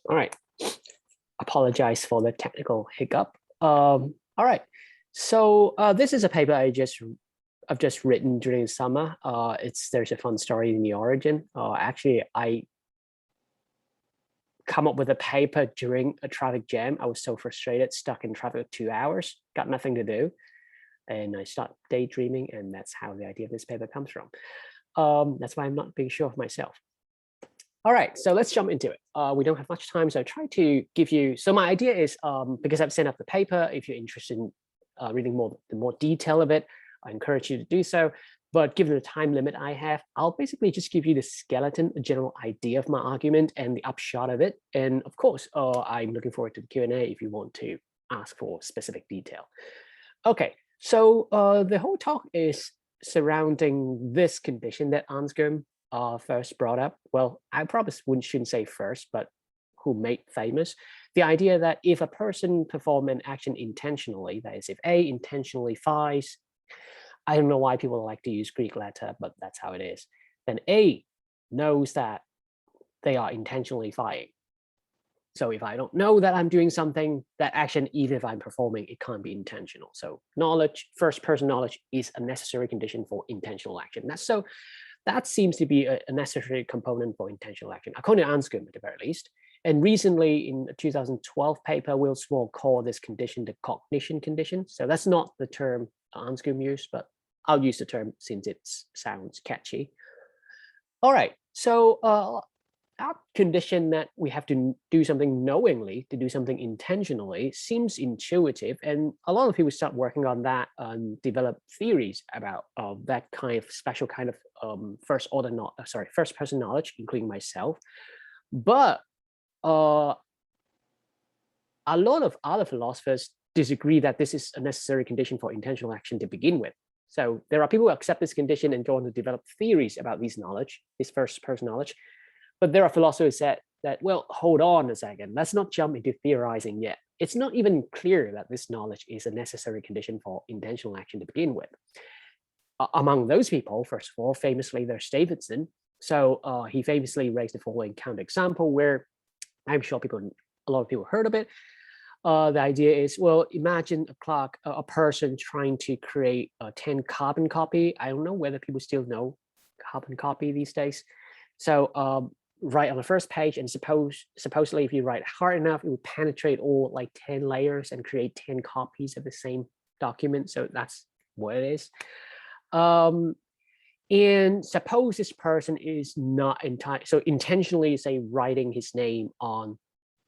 All right. Apologize for the technical hiccup. All right. So this is a paper I've just written during the summer. There's a fun story in the origin. Actually, I come up with a paper during a traffic jam. I was so frustrated, stuck in traffic for 2 hours, got nothing to do, and I start daydreaming, and that's how the idea of this paper comes from. That's why I'm not being sure of myself. All right, so let's jump into it. We don't have much time, so I try to give you. So my idea is, because I've sent up the paper, if you're interested in reading the more detail of it, I encourage you to do so. But given the time limit I have, I'll basically just give you the skeleton, a general idea of my argument and the upshot of it. And of course, I'm looking forward to the Q&A if you want to ask for specific detail. Okay, so the whole talk is surrounding this condition that Anscombe first brought up. Well, I probably shouldn't say first, but who made famous. The idea that if a person performs an action intentionally, that is, if A intentionally fires, I don't know why people like to use Greek letter, but that's how it is. Then A knows that they are intentionally firing. So if I don't know that I'm doing something, that action, even if I'm performing, it can't be intentional. So knowledge, first person knowledge is a necessary condition for intentional action. That seems to be a necessary component for intentional action, according to Anscombe at the very least. And recently in a 2012 paper, Will Small called this condition the cognition condition. So that's not the term Anscombe used, but I'll use the term since it sounds catchy. All right, so that condition that we have to do something knowingly, to do something intentionally, seems intuitive, and a lot of people start working on that and develop theories about that kind of special kind of first person knowledge, including myself. But a lot of other philosophers disagree that this is a necessary condition for intentional action to begin with. So there are people who accept this condition and go on to develop theories about this first person knowledge. But there are philosophers that well, hold on a second, let's not jump into theorizing yet. It's not even clear that this knowledge is a necessary condition for intentional action to begin with. Among those people, first of all, famously, there's Davidson. So he famously raised the following counterexample where I'm sure a lot of people heard of it. The idea is, well, imagine a person trying to create a 10 carbon copy. I don't know whether people still know carbon copy these days. So write on the first page, and supposedly if you write hard enough, it will penetrate all like 10 layers and create 10 copies of the same document. So that's what it is. And suppose this person is not intentionally, say, writing his name on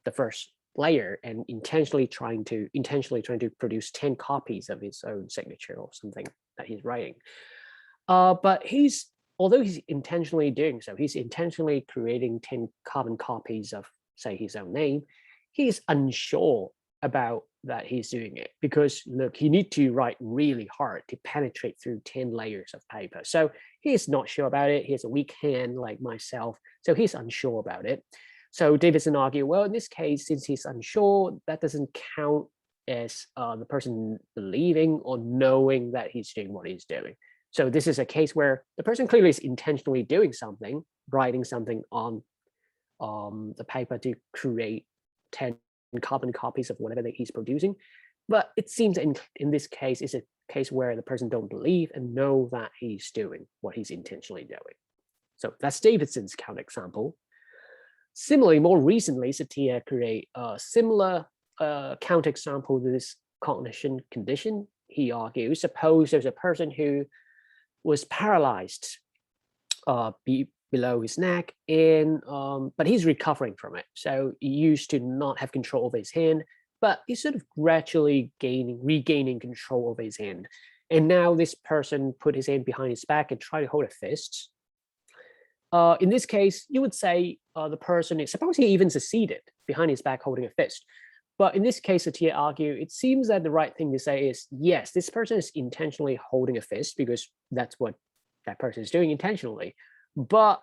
the first layer and intentionally trying to produce 10 copies of his own signature or something that he's writing. But although he's intentionally doing so, he's intentionally creating 10 carbon copies of, say, his own name, he's unsure about that he's doing it because, look, he needs to write really hard to penetrate through 10 layers of paper. So he's not sure about it. He has a weak hand like myself, so he's unsure about it. So Davidson argued, well, in this case, since he's unsure, that doesn't count as the person believing or knowing that he's doing what he's doing. So this is a case where the person clearly is intentionally doing something, writing something on the paper to create 10 carbon copies of whatever that he's producing. But it seems in this case, it's a case where the person don't believe and know that he's doing what he's intentionally doing. So that's Davidson's counterexample. Similarly, more recently, Satir created a similar counterexample to this cognition condition. He argues, suppose there's a person who was paralyzed below his neck, and but he's recovering from it. So he used to not have control over his hand, but he's sort of gradually regaining control over his hand. And now this person put his hand behind his back and try to hold a fist. In this case, you would say the person is, suppose he even succeeded behind his back holding a fist. But in this case, Satir argued, it seems that the right thing to say is, yes, this person is intentionally holding a fist because that's what that person is doing intentionally. But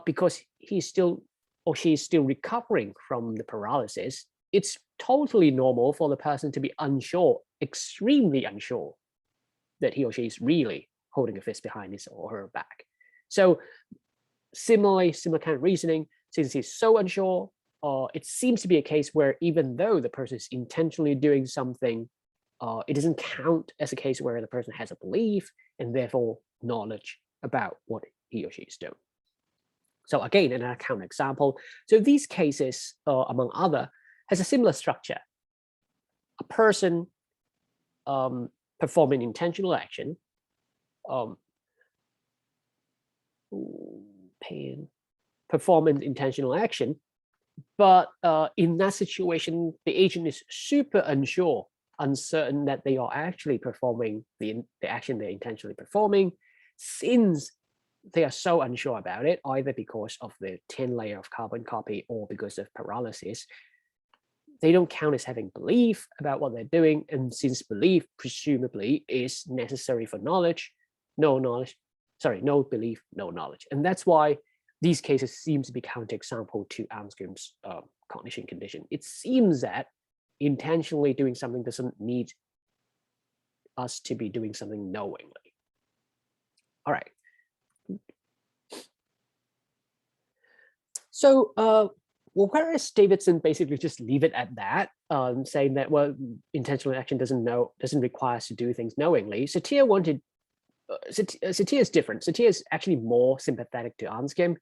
because he's still or she's still recovering from the paralysis, it's totally normal for the person to be unsure, extremely unsure, that he or she is really holding a fist behind his or her back. So similar kind of reasoning, since he's so unsure, it seems to be a case where even though the person is intentionally doing something, it doesn't count as a case where the person has a belief and therefore knowledge about what he or she is doing. So again, another counterexample. So these cases, among other, has a similar structure. A person performing intentional action, perform an intentional action, but in that situation, the agent is super unsure, uncertain that they are actually performing the action they're intentionally performing, since they are so unsure about it, either because of the thin layer of carbon copy or because of paralysis. They don't count as having belief about what they're doing, and since belief presumably is necessary for knowledge, no belief, no knowledge. And that's why these cases seem to be counterexample to Anscombe's cognition condition. It seems that intentionally doing something doesn't need us to be doing something knowingly. All right. So whereas Davidson basically just leave it at that, saying that, well, intentional action doesn't require us to do things knowingly. Satir is different. Satir is actually more sympathetic to Anscombe.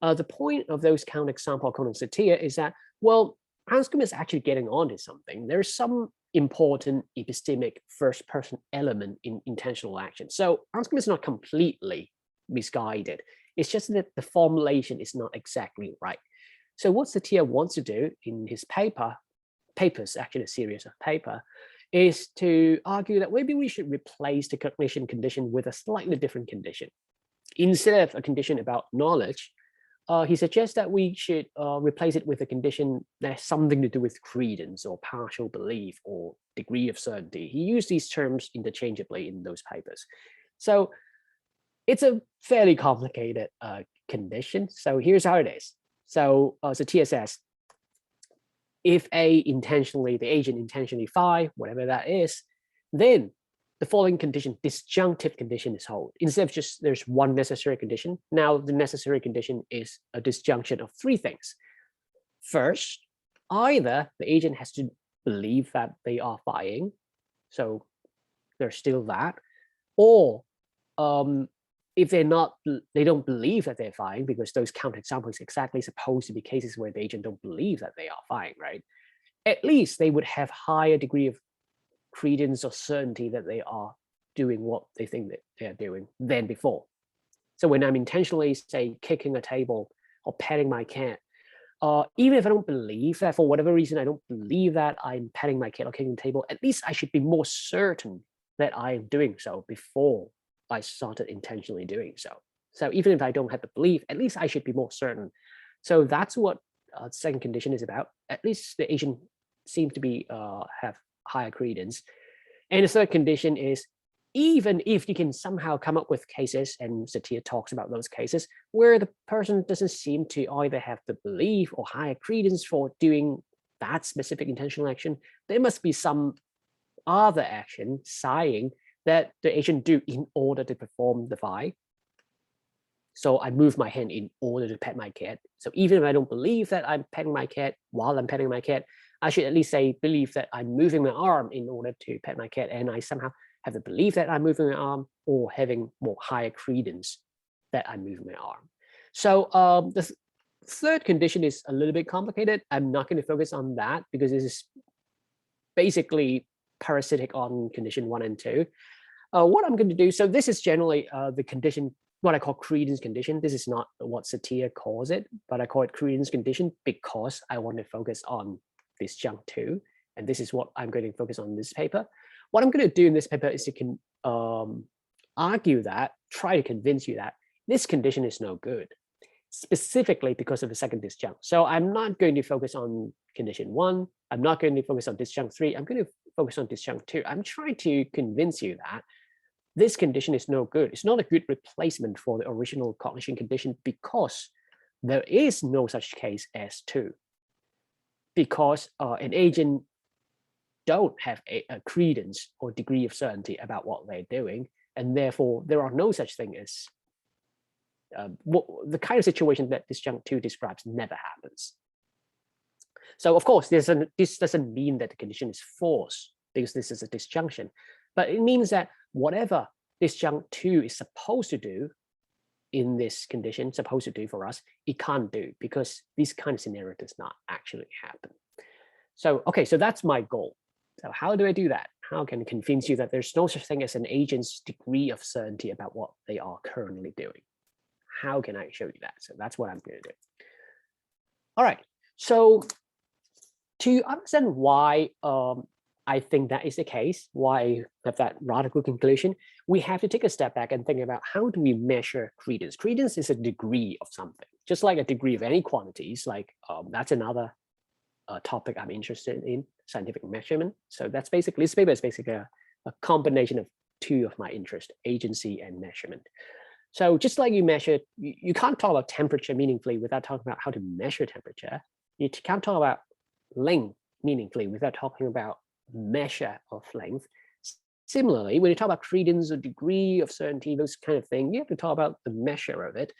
The point of those counterexample according to Satir is that, well, Anscombe is actually getting onto something. There's some important epistemic first-person element in intentional action. So Anscombe is not completely misguided. It's just that the formulation is not exactly right. So what Satir wants to do in his papers, actually a series of paper, is to argue that maybe we should replace the cognition condition with a slightly different condition. Instead of a condition about knowledge, he suggests that we should replace it with a condition that has something to do with credence or partial belief or degree of certainty. He used these terms interchangeably in those papers. So it's a fairly complicated condition. So here's how it is. So Satir says, if the agent intentionally fire, whatever that is, then the following condition, disjunctive condition, is held. Instead of just there's one necessary condition, now the necessary condition is a disjunction of three things. First, either the agent has to believe that they are firing, so there's still that, or if they don't believe that they're firing, because those counterexamples exactly supposed to be cases where the agent don't believe that they are firing, right? At least they would have higher degree of credence or certainty that they are doing what they think that they're doing than before. So when I'm intentionally, say, kicking a table or petting my cat, even if I don't believe that, for whatever reason, I don't believe that I'm petting my cat or kicking the table, at least I should be more certain that I am doing so before I started intentionally doing so. So even if I don't have the belief, at least I should be more certain. So that's what the second condition is about. At least the agent seems to be have higher credence. And the third condition is, even if you can somehow come up with cases, and Satir talks about those cases, where the person doesn't seem to either have the belief or higher credence for doing that specific intentional action, there must be some other action, sighing, that the agent do in order to perform the fire. So I move my hand in order to pet my cat. So even if I don't believe that I'm petting my cat while I'm petting my cat, I should at least believe that I'm moving my arm in order to pet my cat, and I somehow have the belief that I'm moving my arm, or having more higher credence that I'm moving my arm. So the third condition is a little bit complicated. I'm not going to focus on that because this is basically parasitic on condition 1 and 2. What I'm going to do, so this is generally the condition, what I call credence condition. This is not what Satir calls it, but I call it credence condition because I want to focus on disjunct 2. And this is what I'm going to focus on in this paper. What I'm going to do in this paper is to argue that, try to convince you that this condition is no good, specifically because of the second disjunct. So I'm not going to focus on condition 1. I'm not going to focus on disjunct 3. I'm going to focus on disjunct 2. I'm trying to convince you that this condition is no good. It's not a good replacement for the original cognition condition because there is no such case as 2. Because an agent don't have a credence or degree of certainty about what they're doing, and therefore there are no such thing as the kind of situation that disjunct 2 describes never happens. So of course, this doesn't mean that the condition is false because this is a disjunction, but it means that whatever disjunct 2 is supposed to do in this condition, supposed to do for us, it can't do because this kind of scenario does not actually happen. So, okay, so that's my goal. So how do I do that? How can I convince you that there's no such thing as an agent's degree of certainty about what they are currently doing? How can I show you that? So that's what I'm going to do. All right, so to understand why I think that is the case, why I have that rather good conclusion, we have to take a step back and think about how do we measure credence. Credence is a degree of something, just like a degree of any quantities, like that's another topic I'm interested in, scientific measurement. So that's basically, this paper is basically a combination of two of my interests, agency and measurement. So just like you measure, you can't talk about temperature meaningfully without talking about how to measure temperature. You can't talk about length meaningfully without talking about measure of length. Similarly, when you talk about credence or degree of certainty, those kind of things, you have to talk about the measure of it.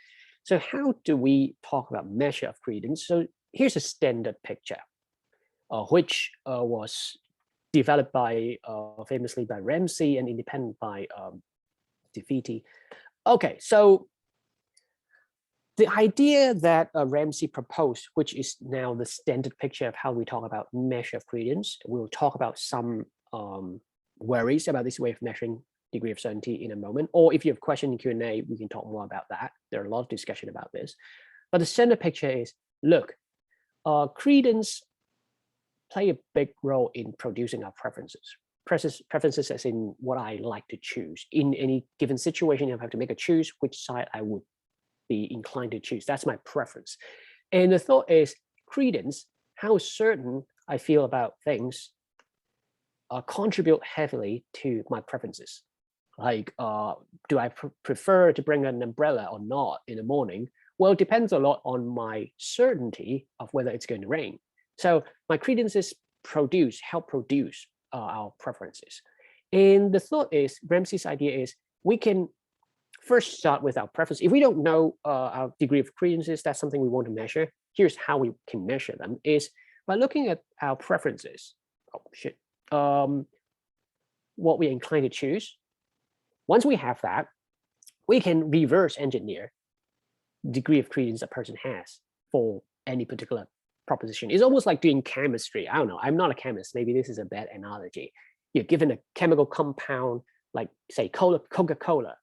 So how do we talk about measure of credence? So here's a standard picture, which was developed by famously by Ramsey and independent by DeViti. Okay, so the idea that Ramsey proposed, which is now the standard picture of how we talk about measure of credence, we'll talk about some worries about this way of measuring degree of certainty in a moment. Or if you have a question in Q&A, we can talk more about that. There are a lot of discussion about this. But the standard picture is, look, credence play a big role in producing our preferences. Preferences as in what I like to choose. In any given situation, if I have to make a choose, which side I would be inclined to choose. That's my preference. And the thought is credence, how certain I feel about things contribute heavily to my preferences. Like, do I prefer to bring an umbrella or not in the morning? Well, it depends a lot on my certainty of whether it's going to rain. So my credences help produce our preferences. And the thought is, Ramsey's idea is, we can first start with our preference. If we don't know our degree of credences, that's something we want to measure. Here's how we can measure them, is by looking at our preferences. Oh, shit. What we're inclined to choose. Once we have that, we can reverse engineer degree of credence a person has for any particular proposition. It's almost like doing chemistry. I don't know. I'm not a chemist. Maybe this is a bad analogy. You're given a chemical compound, like say Coca-Cola,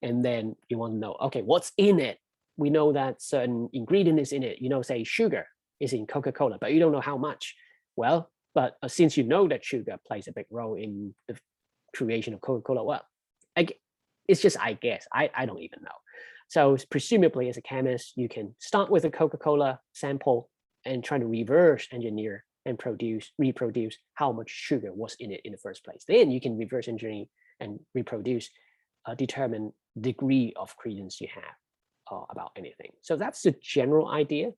and then you want to know, okay, what's in it? We know that certain ingredient is in it. You know, say sugar is in Coca-Cola, but you don't know how much. Well, but since you know that sugar plays a big role in the creation of Coca-Cola, well, it's just, I guess, I don't even know. So presumably as a chemist, you can start with a Coca-Cola sample and try to reverse engineer and reproduce how much sugar was in it in the first place. Then you can reverse engineer and reproduce, determine degree of credence you have about anything. So that's the general idea.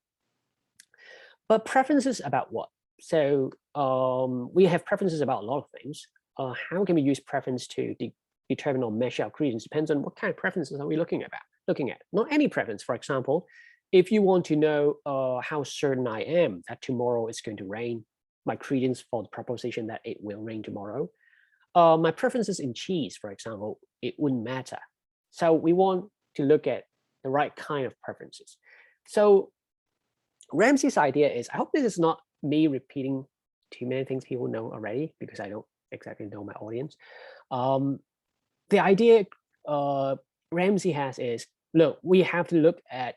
But preferences about what? So we have preferences about a lot of things. How can we use preference to determine or measure our credence? Depends on what kind of preferences are we looking at. Not any preference. For example, if you want to know how certain I am that tomorrow is going to rain, my credence for the proposition that it will rain tomorrow, my preferences in cheese, for example, it wouldn't matter. So we want to look at the right kind of preferences. So Ramsey's idea is, I hope this is not me repeating too many things people know already, because I don't exactly know my audience. The idea Ramsey has is, look, we have to look at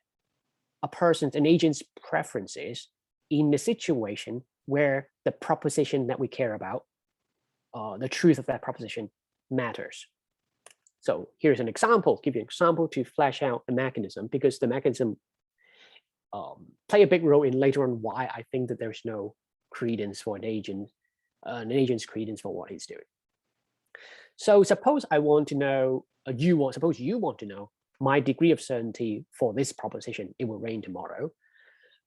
an agent's preferences in the situation where the proposition that we care about, the truth of that proposition matters. So here's an example, give you an example to flesh out the mechanism, because the mechanism play a big role in later on why I think that there's no credence for an agent's credence for what he's doing. So suppose I want to know, suppose you want to know my degree of certainty for this proposition, it will rain tomorrow.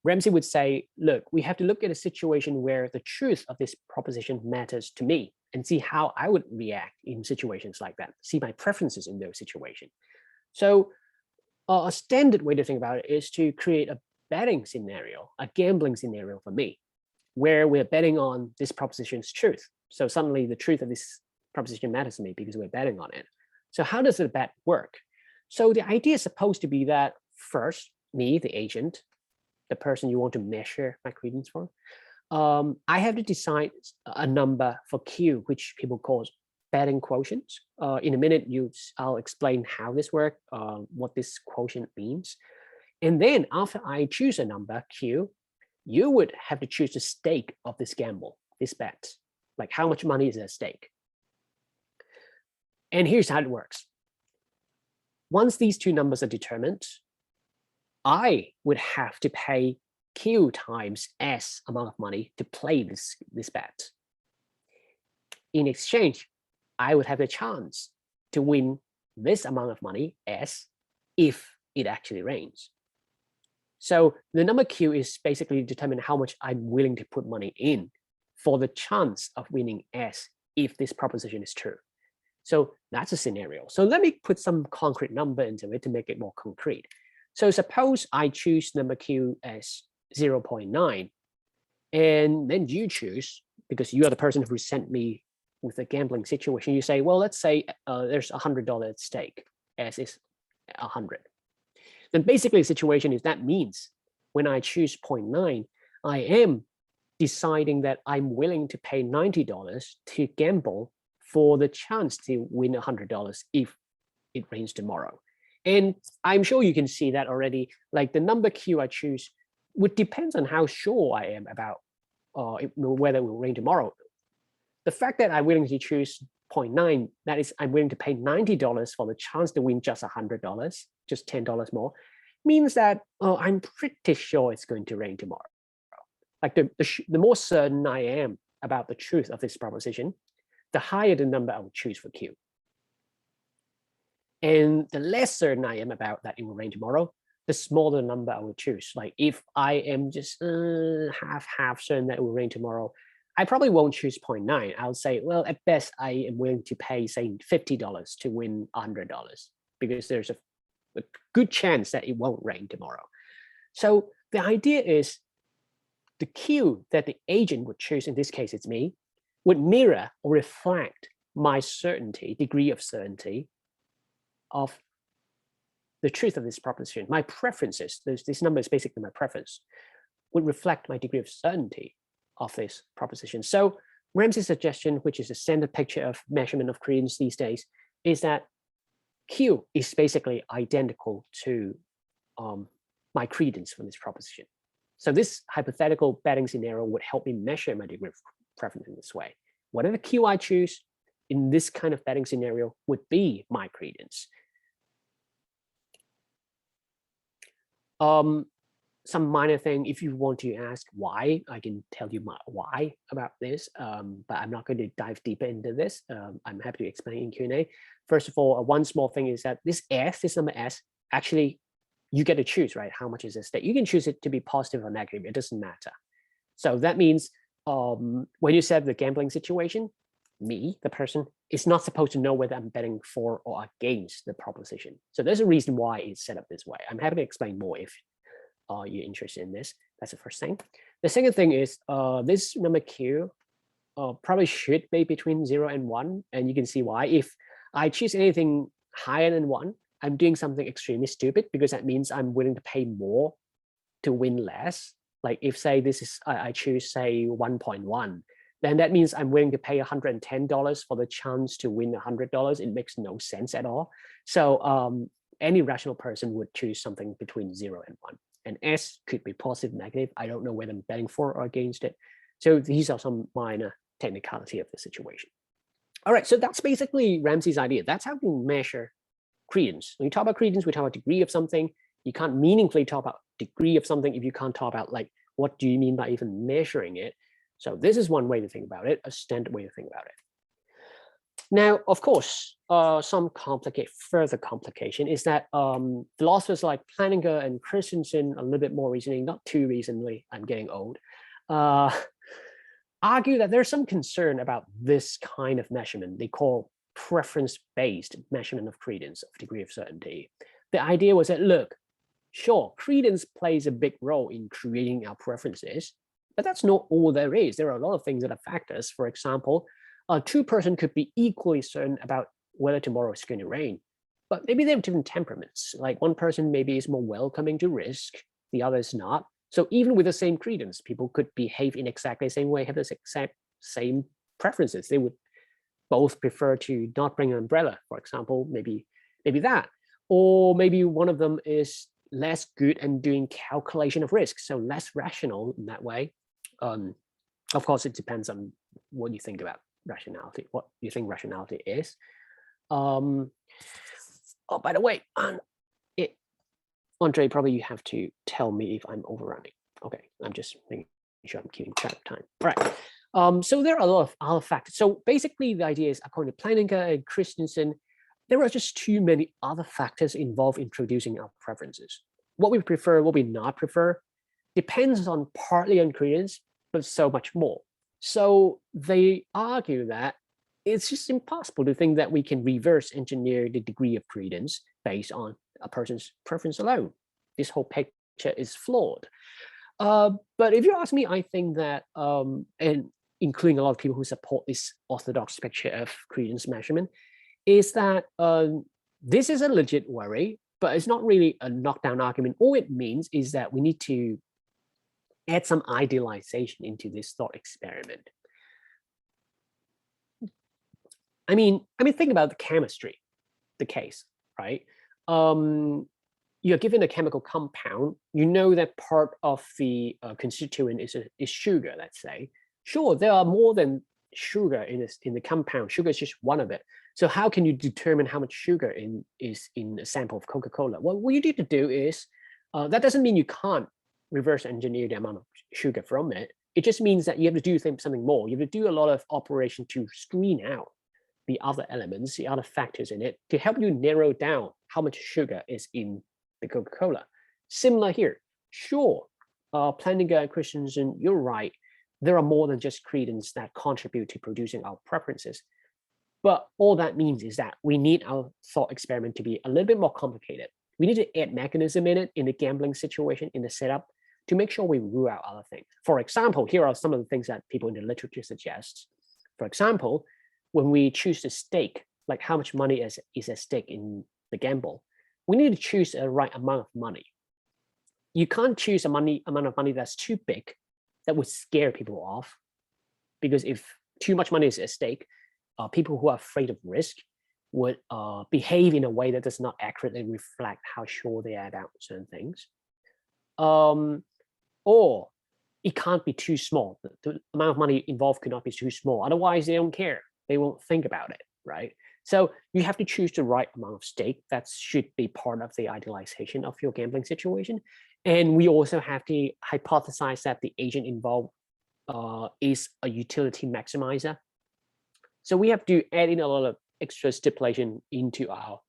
Ramsey would say, look, we have to look at a situation where the truth of this proposition matters to me and see how I would react in situations like that, see my preferences in those situations. So a standard way to think about it is to create a betting scenario, a gambling scenario for me. where we're betting on this proposition's truth. So suddenly the truth of this proposition matters to me because we're betting on it. So how does the bet work? So the idea is supposed to be that first, me, the agent, the person you want to measure my credence for, I have to decide a number for Q, which people call betting quotient. In a minute, I'll explain how this works, what this quotient means. And then after I choose a number, Q, you would have to choose the stake of this gamble, this bet, like how much money is at stake. And here's how it works. Once these two numbers are determined, I would have to pay Q times S amount of money to play this bet. In exchange, I would have the chance to win this amount of money, S, if it actually rains. So the number Q is basically determining how much I'm willing to put money in for the chance of winning S if this proposition is true. So that's a scenario. So let me put some concrete number into it to make it more concrete. So suppose I choose number Q as 0.9, and then you choose, because you are the person who sent me with a gambling situation, you say, well, let's say there's $100 at stake, S is 100. Then basically the situation is that means when I choose 0.9, I am deciding that I'm willing to pay $90 to gamble for the chance to win $100 if it rains tomorrow. And I'm sure you can see that already, like the number Q I choose would depend on how sure I am about whether it will rain tomorrow. The fact that I'm willing to choose 0.9, that is, I'm willing to pay $90 for the chance to win just $100, just $10 more, means that I'm pretty sure it's going to rain tomorrow. Like the more certain I am about the truth of this proposition, the higher the number I would choose for Q. And the less certain I am about that it will rain tomorrow, the smaller number I would choose. Like if I am just half certain that it will rain tomorrow, I probably won't choose 0.9. I'll say, well, at best, I am willing to pay, say, $50 to win $100 because there's a good chance that it won't rain tomorrow. So the idea is the Q that the agent would choose, in this case, it's me, would mirror or reflect my certainty, degree of certainty of the truth of this proposition. My preferences, this number is basically my preference, would reflect my degree of certainty of this proposition. So Ramsey's suggestion, which is a standard picture of measurement of credence these days, is that Q is basically identical to my credence for this proposition. So this hypothetical betting scenario would help me measure my degree of preference in this way. Whatever Q I choose in this kind of betting scenario would be my credence. Some minor thing, if you want to ask why, I can tell you my why about this, but I'm not going to dive deeper into this. I'm happy to explain in Q&A. First of all, one small thing is that this number S, actually, you get to choose, right? How much is at stake? You can choose it to be positive or negative. It doesn't matter. So that means when you set the gambling situation, me, the person, is not supposed to know whether I'm betting for or against the proposition. So there's a reason why it's set up this way. I'm happy to explain more if you're interested in this. That's the first thing. The second thing is this number Q probably should be between 0 and 1. And you can see why. If I choose anything higher than 1, I'm doing something extremely stupid because that means I'm willing to pay more to win less. Like if say this is, I choose say 1.1, then that means I'm willing to pay $110 for the chance to win $100. It makes no sense at all. So any rational person would choose something between 0 and 1. And S could be positive, negative. I don't know whether I'm betting for or against it. So these are some minor technicality of the situation. All right, so that's basically Ramsey's idea. That's how we measure credence. When you talk about credence, we talk about degree of something. You can't meaningfully talk about degree of something if you can't talk about like, what do you mean by even measuring it? So this is one way to think about it, a standard way to think about it. Now, of course, some further complication is that philosophers like Plantinga and Christensen, a little bit more recently, not too recently, I'm getting old, argue that there's some concern about this kind of measurement they call preference-based measurement of credence, of degree of certainty. The idea was that, look, sure, credence plays a big role in creating our preferences, But that's not all there is. There are a lot of things that are factors. For example, two person could be equally certain about whether tomorrow is going to rain, but maybe they have different temperaments. Like one person maybe is more welcoming to risk, the other is not. So even with the same credence, people could behave in exactly the same way, have the exact same preferences. They would both prefer to not bring an umbrella, for example, maybe that. Or maybe one of them is less good at doing calculation of risk, so less rational in that way. Of course, it depends on what you think about rationality, what you think rationality is. Oh, by the way, Andre, probably you have to tell me if I'm overrunning. Okay, I'm just making sure I'm keeping track of time. All right. So there are a lot of other factors. So basically, the idea is, according to Plantinga and Christensen, there are just too many other factors involved in producing our preferences. What we prefer, what we not prefer, depends on partly on credence, but so much more. So they argue that it's just impossible to think that we can reverse engineer the degree of credence based on a person's preference alone. This whole picture is flawed. But if you ask me, I think that, and including a lot of people who support this orthodox picture of credence measurement, is that this is a legit worry, but it's not really a knockdown argument. All it means is that we need to add some idealization into this thought experiment. I mean, think about the chemistry, the case, right? You're given a chemical compound, you know that part of the constituent is sugar, let's say. Sure, there are more than sugar in the compound. Sugar is just one of it. So how can you determine how much sugar is in a sample of Coca-Cola? Well, what you need to do is, that doesn't mean you can't reverse engineer the amount of sugar from it. It just means that you have to do something more. You have to do a lot of operation to screen out the other elements, the other factors in it, to help you narrow down how much sugar is in the Coca-Cola. Similar here. Sure, Plantinga and Christensen, you're right. There are more than just credence that contribute to producing our preferences. But all that means is that we need our thought experiment to be a little bit more complicated. We need to add mechanism in it, in the gambling situation, in the setup, to make sure we rule out other things. For example, here are some of the things that people in the literature suggest. For example, when we choose the stake, like how much money is at stake in the gamble, we need to choose the right amount of money. You can't choose amount of money that's too big, that would scare people off, because if too much money is at stake, people who are afraid of risk would behave in a way that does not accurately reflect how sure they are about certain things. Or it can't be too small. The amount of money involved could not be too small. Otherwise, they don't care. They won't think about it, right? So you have to choose the right amount of stake. That should be part of the idealization of your gambling situation. And we also have to hypothesize that the agent involved is a utility maximizer. So we have to add in a lot of extra stipulation into our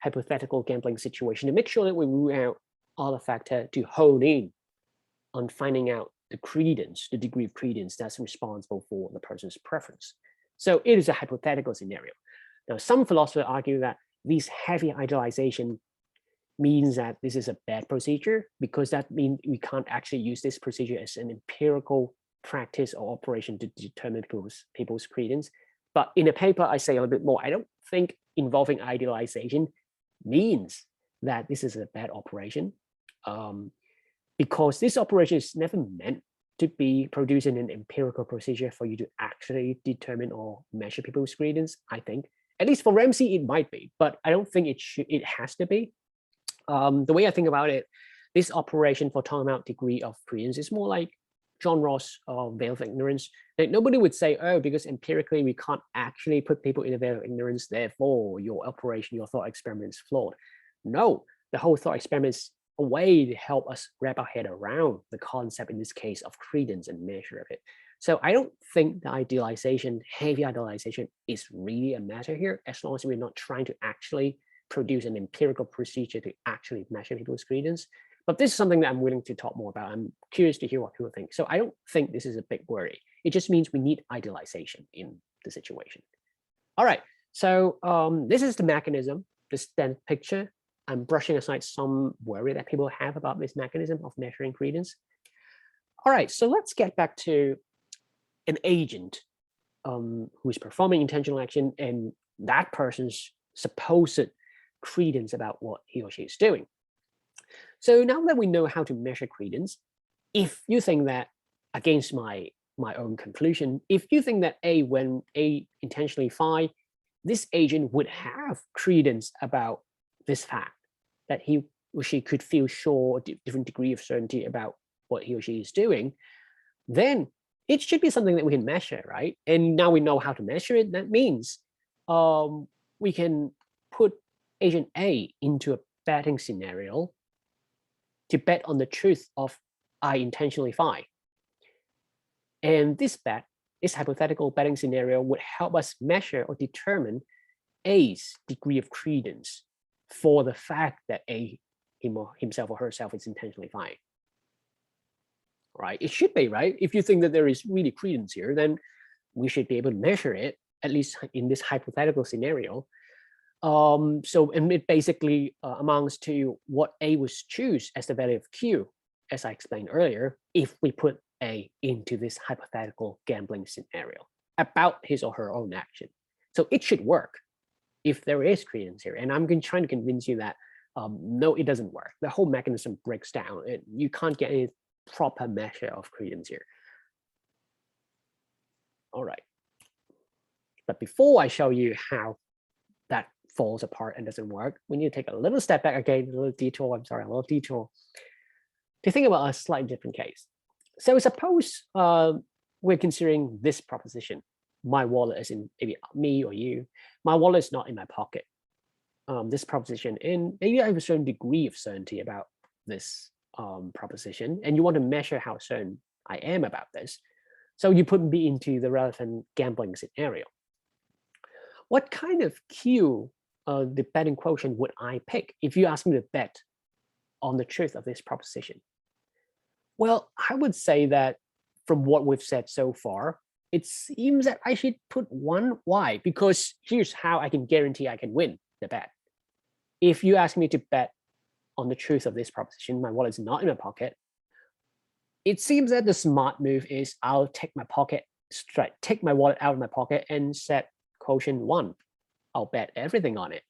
hypothetical gambling situation to make sure that we rule out other factor to hone in on finding out the credence, the degree of credence that's responsible for the person's preference. So it is a hypothetical scenario. Now, some philosophers argue that this heavy idealization means that this is a bad procedure, because that means we can't actually use this procedure as an empirical practice or operation to determine people's credence. But in a paper, I say a little bit more. I don't think involving idealization means that this is a bad operation, because this operation is never meant to be producing an empirical procedure for you to actually determine or measure people's credence. I think, at least for Ramsey, it might be, but I don't think it has to be. The way I think about it, this operation for talking about degree of credence is more like John Ross veil of ignorance. Like, nobody would say, oh, because empirically we can't actually put people in a veil of ignorance, therefore your operation, your thought experiment is flawed. No, the whole thought experiment is a way to help us wrap our head around the concept, in this case, of credence and measure of it. So I don't think the idealization, heavy idealization, is really a matter here, as long as we're not trying to actually produce an empirical procedure to actually measure people's credence. But this is something that I'm willing to talk more about. I'm curious to hear what people think. So I don't think this is a big worry. It just means we need idealization in the situation. All right, so this is the mechanism, the standard picture. I'm brushing aside some worry that people have about this mechanism of measuring credence. All right, so let's get back to an agent who is performing intentional action and that person's supposed credence about what he or she is doing. So now that we know how to measure credence, if you think that against my own conclusion, if you think that when A intentionally phi, this agent would have credence about this fact that he or she could feel sure, different degree of certainty about what he or she is doing, then it should be something that we can measure, right? And now we know how to measure it. That means we can put agent A into a betting scenario to bet on the truth of I intentionally phi. And this hypothetical betting scenario would help us measure or determine A's degree of credence for the fact that himself or herself is intentionally phi. Right? It should be, right? If you think that there is really credence here, then we should be able to measure it, at least in this hypothetical scenario. And it basically amounts to what A would choose as the value of Q, as I explained earlier, if we put A into this hypothetical gambling scenario about his or her own action. So it should work if there is credence here. And I'm trying to convince you that no, it doesn't work. The whole mechanism breaks down. You can't get any proper measure of credence here. All right. But before I show you how that falls apart and doesn't work, we need to take a little step back again, a little detour to think about a slightly different case. So suppose we're considering this proposition. My wallet is in maybe me or you. My wallet is not in my pocket. This proposition, and maybe I have a certain degree of certainty about this proposition, and you want to measure how certain I am about this. So you put me into the relevant gambling scenario. What kind of Q, the betting quotient, would I pick if you ask me to bet on the truth of this proposition? Well, I would say that from what we've said so far, it seems that I should put 1. Why? Because here's how I can guarantee I can win the bet. If you ask me to bet on the truth of this proposition, my wallet is not in my pocket, it seems that the smart move is I'll take my wallet out of my pocket and set quotient 1. I'll bet everything on it.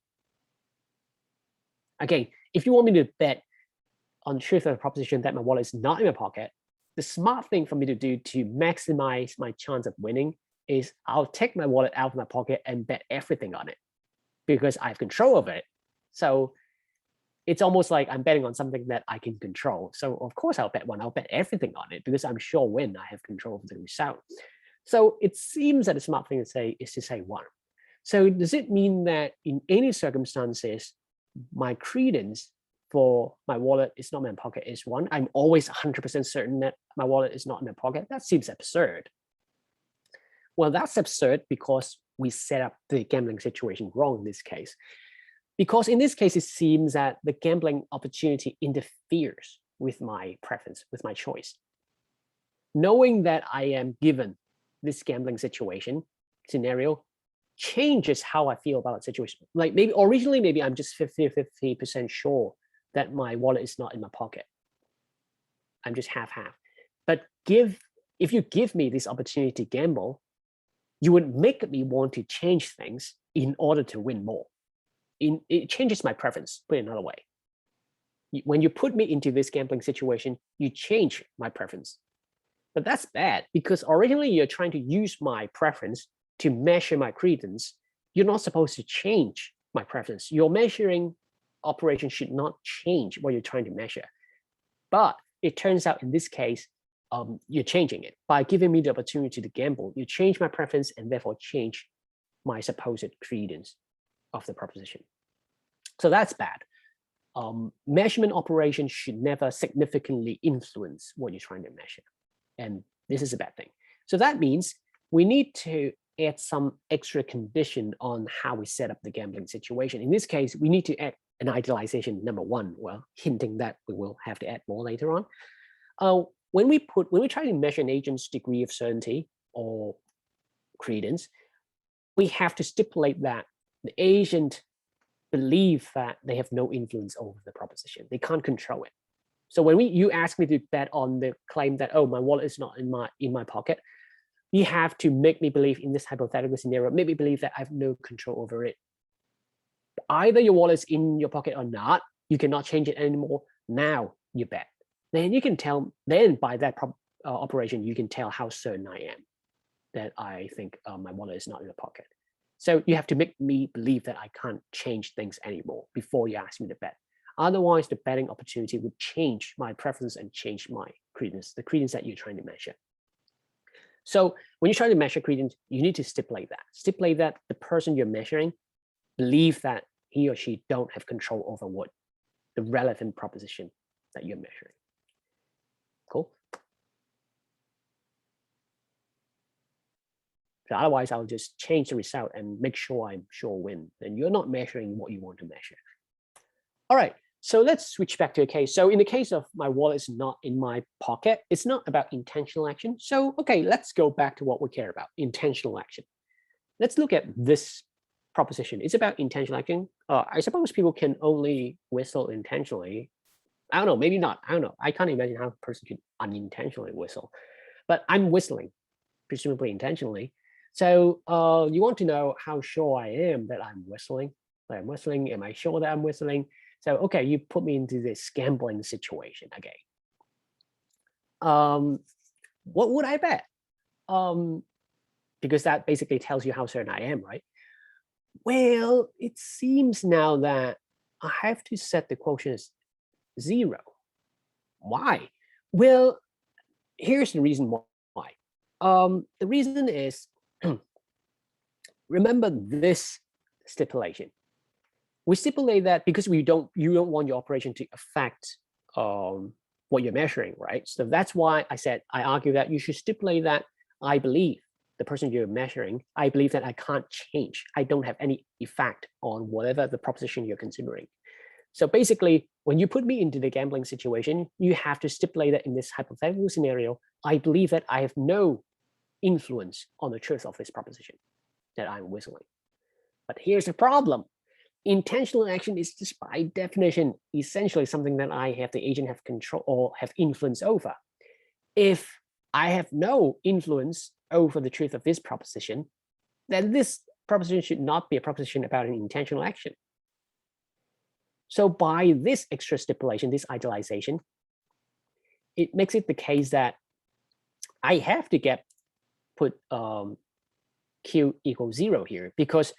Again, if you want me to bet on the truth of the proposition that my wallet is not in my pocket, the smart thing for me to do to maximize my chance of winning is I'll take my wallet out of my pocket and bet everything on it because I have control of it. So it's almost like I'm betting on something that I can control. So of course I'll bet 1. I'll bet everything on it because I'm sure when I have control of the result. So it seems that the smart thing to say is to say 1. So does it mean that in any circumstances, my credence for my wallet is not in my pocket is 1? I'm always 100% certain that my wallet is not in my pocket? That seems absurd. Well, that's absurd because we set up the gambling situation wrong in this case. Because in this case, it seems that the gambling opportunity interferes with my preference, with my choice. Knowing that I am given this gambling scenario changes how I feel about the situation. Like maybe originally, maybe I'm just 50% sure that my wallet is not in my pocket. I'm just half-half. But if you give me this opportunity to gamble, you would make me want to change things in order to win more. It changes my preference, put it another way. When you put me into this gambling situation, you change my preference. But that's bad because originally you're trying to use my preference to measure my credence. You're not supposed to change my preference. Your measuring operation should not change what you're trying to measure. But it turns out in this case, you're changing it. By giving me the opportunity to gamble, you change my preference and therefore change my supposed credence of the proposition. So that's bad. Measurement operations should never significantly influence what you're trying to measure. And this is a bad thing. So that means we need to add some extra condition on how we set up the gambling situation. In this case, we need to add an idealization number 1, well, hinting that we will have to add more later on. When we try to measure an agent's degree of certainty or credence, we have to stipulate that the agent believe that they have no influence over the proposition. They can't control it. So when you ask me to bet on the claim that, oh, my wallet is not in my pocket, you have to make me believe in this hypothetical scenario, make me believe that I have no control over it. Either your wallet is in your pocket or not, you cannot change it anymore. Now you bet. Then you can tell, then by that operation, you can tell how certain I am that I think my wallet is not in the pocket. So you have to make me believe that I can't change things anymore before you ask me to bet. Otherwise, the betting opportunity would change my preference and change my credence, the credence that you're trying to measure. So when you're trying to measure credence, you need to stipulate that. Stipulate that the person you're measuring believe that he or she don't have control over what the relevant proposition that you're measuring. Cool. So otherwise, I'll just change the result and make sure I'm sure win. And you're not measuring what you want to measure. All right, so let's switch back to a case. So in the case of my wallet is not in my pocket, it's not about intentional action. So, okay, let's go back to what we care about, intentional action. Let's look at this proposition. It's about intentional action. I suppose people can only whistle intentionally. I don't know, maybe not. I don't know. I can't imagine how a person could unintentionally whistle. But I'm whistling, presumably intentionally. So you want to know how sure I am that I'm whistling. I'm whistling. Am I sure that I'm whistling? So, okay, you put me into this gambling situation again. What would I bet? Because that basically tells you how certain I am, right? Well, it seems now that I have to set the quotient as 0. Why? Well, here's the reason why. The reason is, remember this stipulation. We stipulate that because you don't want your operation to affect what you're measuring, right? So that's why I argue that you should stipulate that I believe the person you're measuring, I believe that I can't change. I don't have any effect on whatever the proposition you're considering. So basically, when you put me into the gambling situation, you have to stipulate that in this hypothetical scenario, I believe that I have no influence on the truth of this proposition, that I'm whistling. But here's the problem. Intentional action is just by definition essentially something that the agent have control or have influence over. If I have no influence over the truth of this proposition, then this proposition should not be a proposition about an intentional action. So by this extra stipulation, this idealization, it makes it the case that I have to put Q equals 0 here, because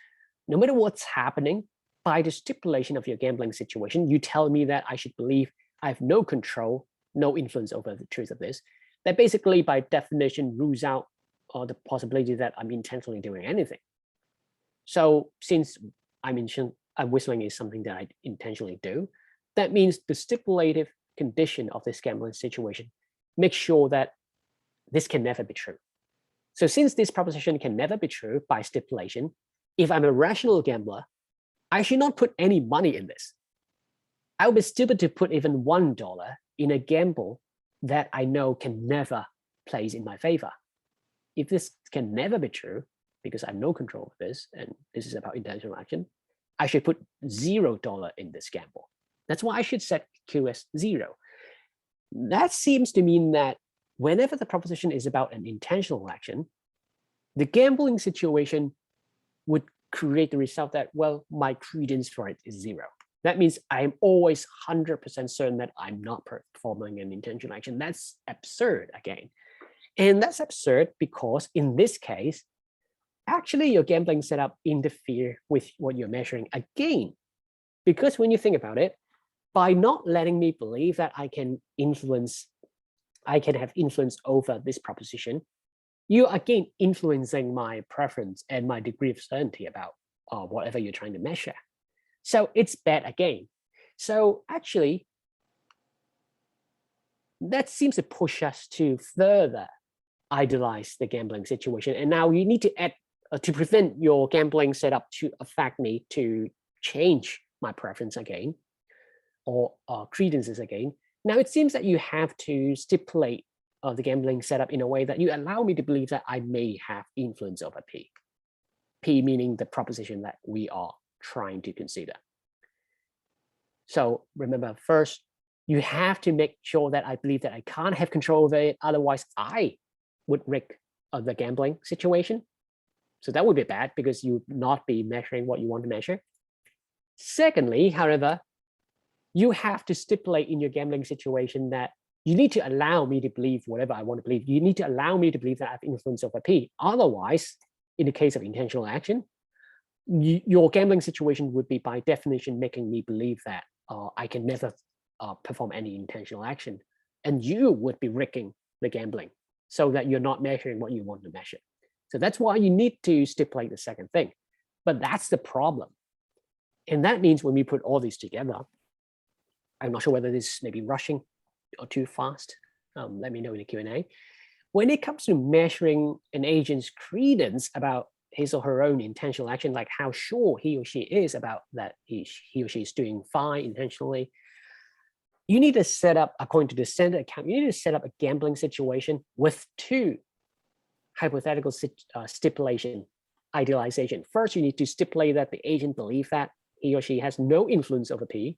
no matter what's happening, by the stipulation of your gambling situation, you tell me that I should believe I have no control, no influence over the truth of this. That basically, by definition, rules out the possibility that I'm intentionally doing anything. So since whistling is something that I intentionally do, that means the stipulative condition of this gambling situation makes sure that this can never be true. So since this proposition can never be true by stipulation, if I'm a rational gambler, I should not put any money in this. I would be stupid to put even $1 in a gamble that I know can never plays in my favor. If this can never be true, because I have no control of this, and this is about intentional action, I should put $0 in this gamble. That's why I should set Q as 0. That seems to mean that whenever the proposition is about an intentional action, the gambling situation would create the result that, well, my credence for it is 0. That means I'm always 100% certain that I'm not performing an intentional action. That's absurd again. And that's absurd because in this case, actually your gambling setup interferes with what you're measuring again. Because when you think about it, by not letting me believe that I can have influence over this proposition, you are again influencing my preference and my degree of certainty about whatever you're trying to measure. So it's bad again. So actually, that seems to push us to further idealize the gambling situation. And now you need to add, to prevent your gambling setup to affect me, to change my preference again, or credences again. Now it seems that you have to stipulate the gambling setup in a way that you allow me to believe that I may have influence over P. P meaning the proposition that we are trying to consider. So remember, first, You have to make sure that I believe that I can't have control over it. Otherwise, I would rig the gambling situation. So that would be bad because you would not be measuring what you want to measure. Secondly, however, you have to stipulate in your gambling situation that you need to allow me to believe whatever I want to believe. You need to allow me to believe that I have influence over P. Otherwise, in the case of intentional action, your gambling situation would be by definition making me believe that I can never perform any intentional action. And you would be rigging the gambling so that you're not measuring what you want to measure. So that's why you need to stipulate the second thing. But that's the problem. And that means when we put all these together, I'm not sure whether this may be rushing or too fast. Let me know in the Q&A. When it comes to measuring an agent's credence about his or her own intentional action, like how sure he or she is about that he or she is doing fine intentionally, you need to set up, according to the standard account, you need to set up a gambling situation with two hypothetical stipulation, idealization. First, you need to stipulate that the agent believes that he or she has no influence over P,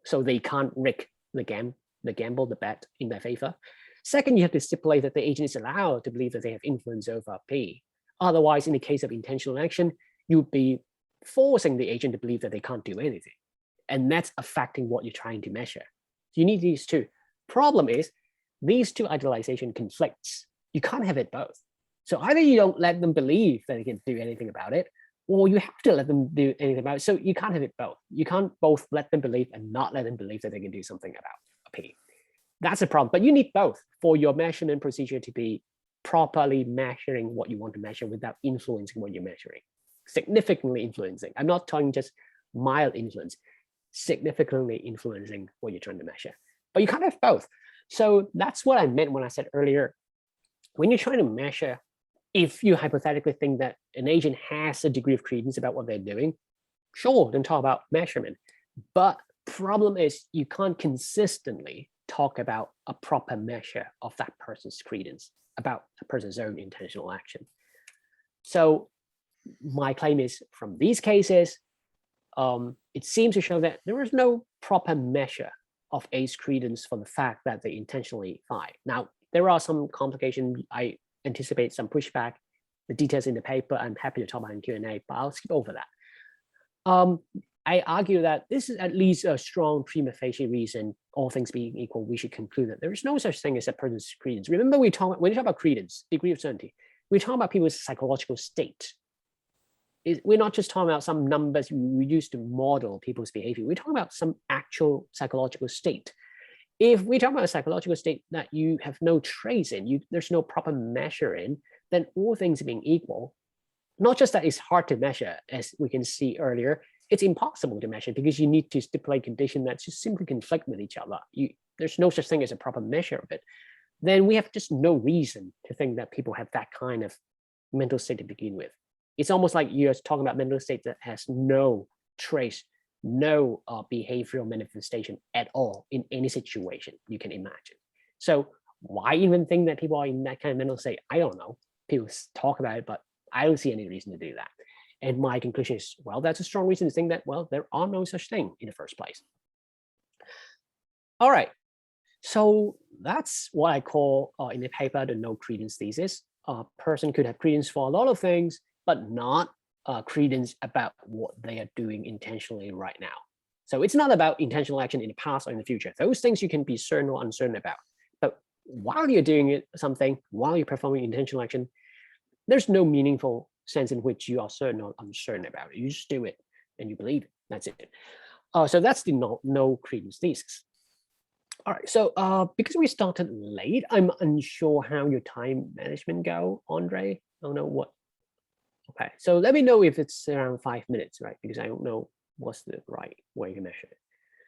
so they can't rig the gamble, the bet in their favor. Second, you have to stipulate that the agent is allowed to believe that they have influence over P. Otherwise, in the case of intentional action, you'd be forcing the agent to believe that they can't do anything. And that's affecting what you're trying to measure. So you need these two. Problem is, these two idealization conflicts. You can't have it both. So either you don't let them believe that they can do anything about it, or you have to let them do anything about it. So you can't have it both. You can't both let them believe and not let them believe that they can do something about a P. That's a problem, but you need both for your measurement procedure to be properly measuring what you want to measure without influencing what you're measuring, significantly influencing. I'm not talking just mild influence, significantly influencing what you're trying to measure, but you can't have both. So that's what I meant when I said earlier, when you're trying to measure, if you hypothetically think that an agent has a degree of credence about what they're doing, sure, then talk about measurement. But problem is you can't consistently talk about a proper measure of that person's credence about a person's own intentional action. So my claim is from these cases, it seems to show that there is no proper measure of A's credence for the fact that they intentionally lie. Now, there are some complications. I anticipate some pushback. The details in the paper, I'm happy to talk about in Q&A, but I'll skip over that. I argue that this is at least a strong prima facie reason, all things being equal, we should conclude that there is no such thing as a person's credence. Remember, when you talk about credence, degree of certainty, we're talking about people's psychological state. We're not just talking about some numbers we use to model people's behavior. We're talking about some actual psychological state. If we talk about a psychological state that you have no trace in, there's no proper measure in, then all things being equal, not just that it's hard to measure, as we can see earlier, it's impossible to measure because you need to stipulate conditions that just simply conflict with each other. There's no such thing as a proper measure of it. Then we have just no reason to think that people have that kind of mental state to begin with. It's almost like you're talking about mental state that has no trace, no behavioral manifestation at all in any situation you can imagine. So why even think that people are in that kind of mental state? I don't know. People talk about it, but I don't see any reason to do that. And my conclusion is, well, that's a strong reason to think that, well, there are no such thing in the first place. All right. So that's what I call in the paper the no credence thesis. A person could have credence for a lot of things, but not credence about what they are doing intentionally right now. So it's not about intentional action in the past or in the future. Those things you can be certain or uncertain about. But while you're doing something, while you're performing intentional action, there's no meaningful sense in which you are certain or uncertain about it. You just do it and you believe it. That's it. So that's the no credence thesis. All right. So because we started late, I'm unsure how your time management go, Andre. I don't know what. Okay. So let me know if it's around 5 minutes, right? Because I don't know what's the right way to measure it.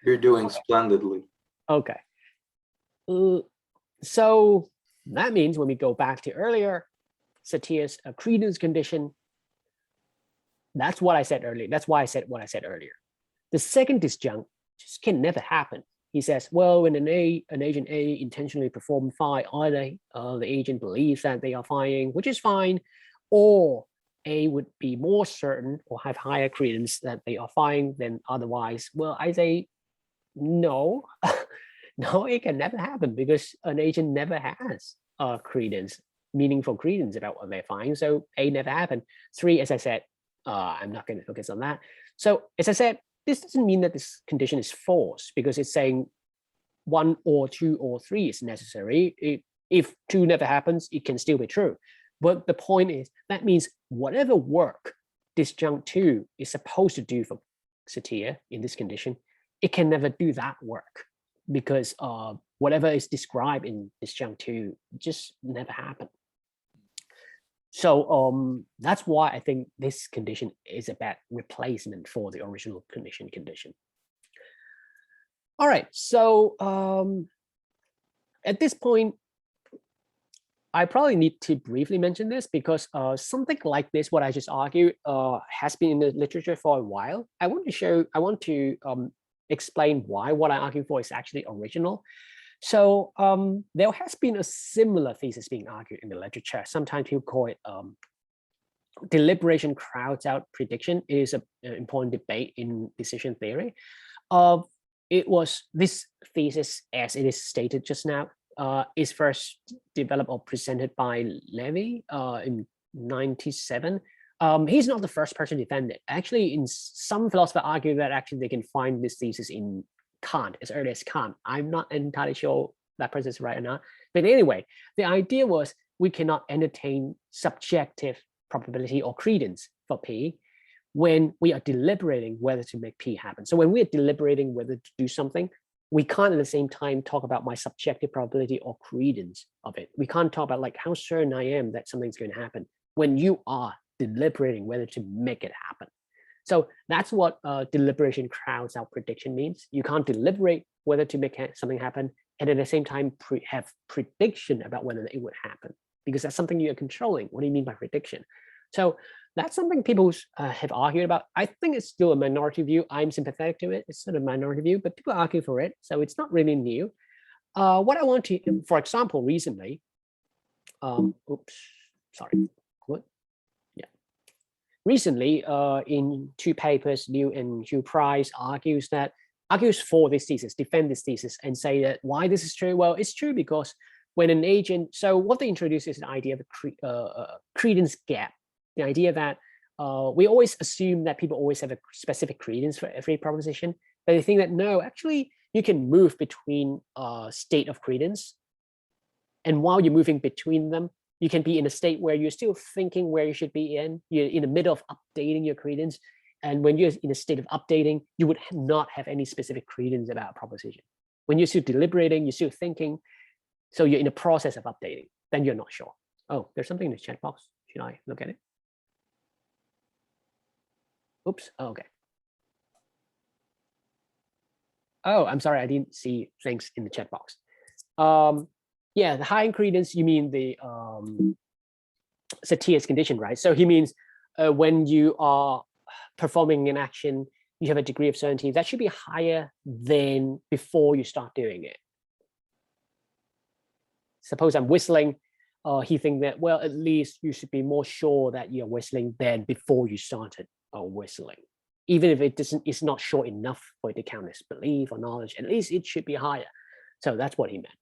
You're doing splendidly. Okay. So that means when we go back to earlier, Satier's credence condition, that's what I said earlier. That's why I said what I said earlier. The second disjunct just can never happen. He says, well, when an agent A intentionally performed phi, either the agent believes that they are phying, which is fine, or A would be more certain or have higher credence that they are phying than otherwise. Well, I say no, no, it can never happen because an agent never has credence, meaningful credence about what they find. So A never happened. 3, as I said, I'm not going to focus on that. So as I said, this doesn't mean that this condition is false because it's saying 1 or 2 or 3 is necessary. If 2 never happens, it can still be true. But the point is that means whatever work disjunct 2 is supposed to do for Satir in this condition, it can never do that work because whatever is described in disjunct 2 just never happened. So that's why I think this condition is a bad replacement for the original condition. All right, so at this point, I probably need to briefly mention this because something like this, what I just argued, has been in the literature for a while. I want to explain why what I argue for is actually original. So there has been a similar thesis being argued in the literature. Sometimes people call it deliberation crowds out prediction. It is an important debate in decision theory. It was this thesis, as it is stated just now, is first developed or presented by Levy in 1997. He's not the first person to defend it. Actually, in some philosophers argue that actually they can find this thesis in Kant, as early as Kant. I'm not entirely sure that person is right or not. But anyway, the idea was we cannot entertain subjective probability or credence for P when we are deliberating whether to make P happen. So when we are deliberating whether to do something, we can't at the same time talk about my subjective probability or credence of it. We can't talk about like how certain I am that something's going to happen when you are deliberating whether to make it happen. So that's what deliberation crowds out prediction means. You can't deliberate whether to make something happen and at the same time have prediction about whether it would happen, because that's something you are controlling. What do you mean by prediction? So that's something people have argued about. I think it's still a minority view. I'm sympathetic to it. It's sort of a minority view, but people argue for it. So it's not really new. What I want to, for example, recently, recently, in 2 papers, Liu and Hugh Price argues for this thesis, defend this thesis, and say that why this is true. Well, it's true because when an agent, so what they introduce is an idea of the credence gap, the idea that we always assume that people always have a specific credence for every proposition, but they think that no, actually, you can move between state of credence, and while you're moving between them, you can be in a state where you're still thinking where you should be in. You're in the middle of updating your credence. And when you're in a state of updating, you would not have any specific credence about a proposition. When you're still deliberating, you're still thinking. So you're in the process of updating. Then you're not sure. Oh, there's something in the chat box. Should I look at it? Oops. Oh, okay. Oh, I'm sorry. I didn't see things in the chat box. Yeah, the high credence, you mean the Satir's condition, right? So he means when you are performing an action, you have a degree of certainty that should be higher than before you start doing it. Suppose I'm whistling, he thinks that, well, at least you should be more sure that you're whistling than before you started whistling. Even if it's not sure enough for it to count as belief or knowledge, at least it should be higher. So that's what he meant.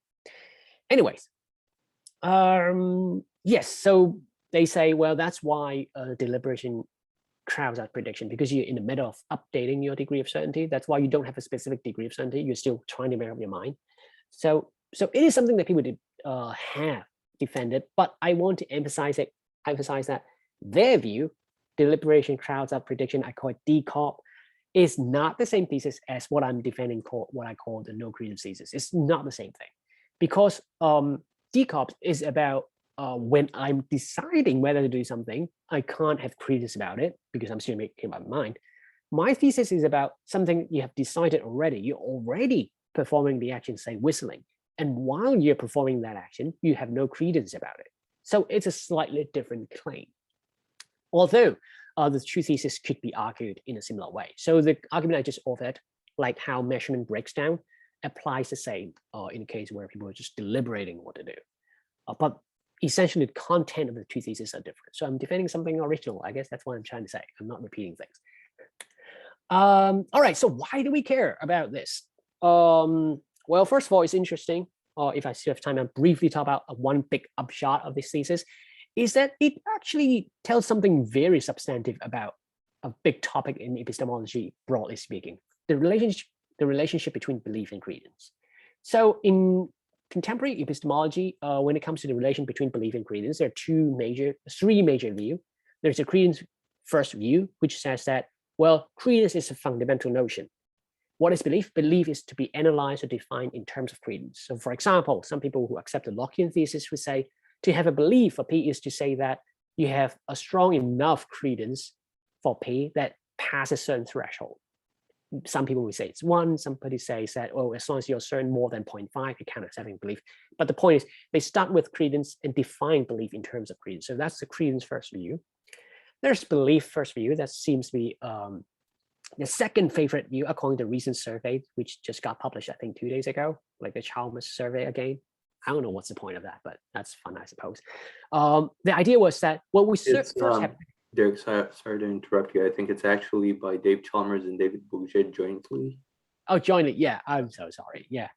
Anyways, yes, so they say, well, that's why deliberation crowds out prediction, because you're in the middle of updating your degree of certainty. That's why you don't have a specific degree of certainty. You're still trying to make up your mind. So it is something that people have defended, but I want to emphasize that their view, deliberation crowds out prediction, I call it decorp, is not the same thesis as what I'm defending, what I call the no credence thesis. It's not the same thing. Because decorp is about when I'm deciding whether to do something, I can't have credence about it because I'm still making up my mind. My thesis is about something you have decided already. You're already performing the action, say whistling. And while you're performing that action, you have no credence about it. So it's a slightly different claim. Although the two theses could be argued in a similar way. So the argument I just offered, like how measurement breaks down, applies the same in a case where people are just deliberating what to do. But essentially, the content of the two theses are different. So I'm defending something original. I guess that's what I'm trying to say. I'm not repeating things. All right, so why do we care about this? Well, first of all, it's interesting. If I still have time, I'll briefly talk about one big upshot of this thesis, is that it actually tells something very substantive about a big topic in epistemology, broadly speaking, the relationship between belief and credence. So in contemporary epistemology, when it comes to the relation between belief and credence, there are three major views. There's a credence first view, which says that, well, credence is a fundamental notion. What is belief? Belief is to be analyzed or defined in terms of credence. So for example, some people who accept the Lockean thesis would say, to have a belief for P is to say that you have a strong enough credence for P that passes a certain threshold. Some people will say it's 1, somebody says that, oh, as long as you're certain more than 0.5, you count as having belief. But the point is, they start with credence and define belief in terms of credence. So that's the credence first view. There's belief first view. That seems to be the second favorite view, according to a recent survey, which just got published, I think, 2 days ago, like the Chalmers survey again. I don't know what's the point of that, but that's fun, I suppose. The idea was that, well, we first have... Derek, sorry to interrupt you. I think it's actually by Dave Chalmers and David Boucher jointly. Oh, jointly, yeah. I'm so sorry. Yeah.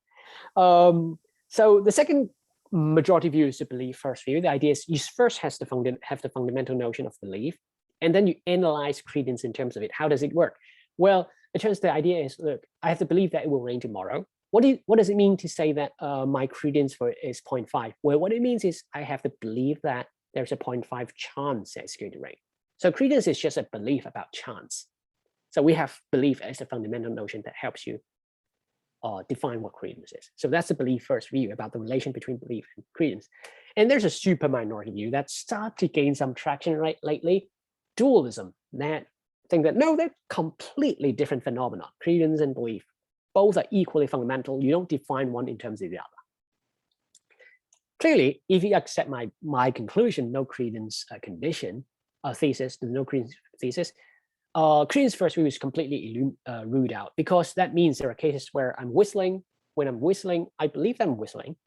So the second majority view is the belief first view. The idea is you first have the fundamental notion of belief, and then you analyze credence in terms of it. How does it work? Well, it turns the idea is, look, I have to believe that it will rain tomorrow. What does it mean to say that my credence for it is 0.5? Well, what it means is I have to believe that there's a 0.5 chance that it's going to rain. So credence is just a belief about chance. So we have belief as a fundamental notion that helps you define what credence is. So that's the belief first view about the relation between belief and credence. And there's a super minority view that started to gain some traction lately, dualism, that think that no, they're completely different phenomena. Credence and belief, both are equally fundamental. You don't define one in terms of the other. Clearly, if you accept my conclusion, no credence condition thesis, the no credence thesis, credence first view is completely ruled out, because that means there are cases where I'm whistling. When I'm whistling, I believe that I'm whistling,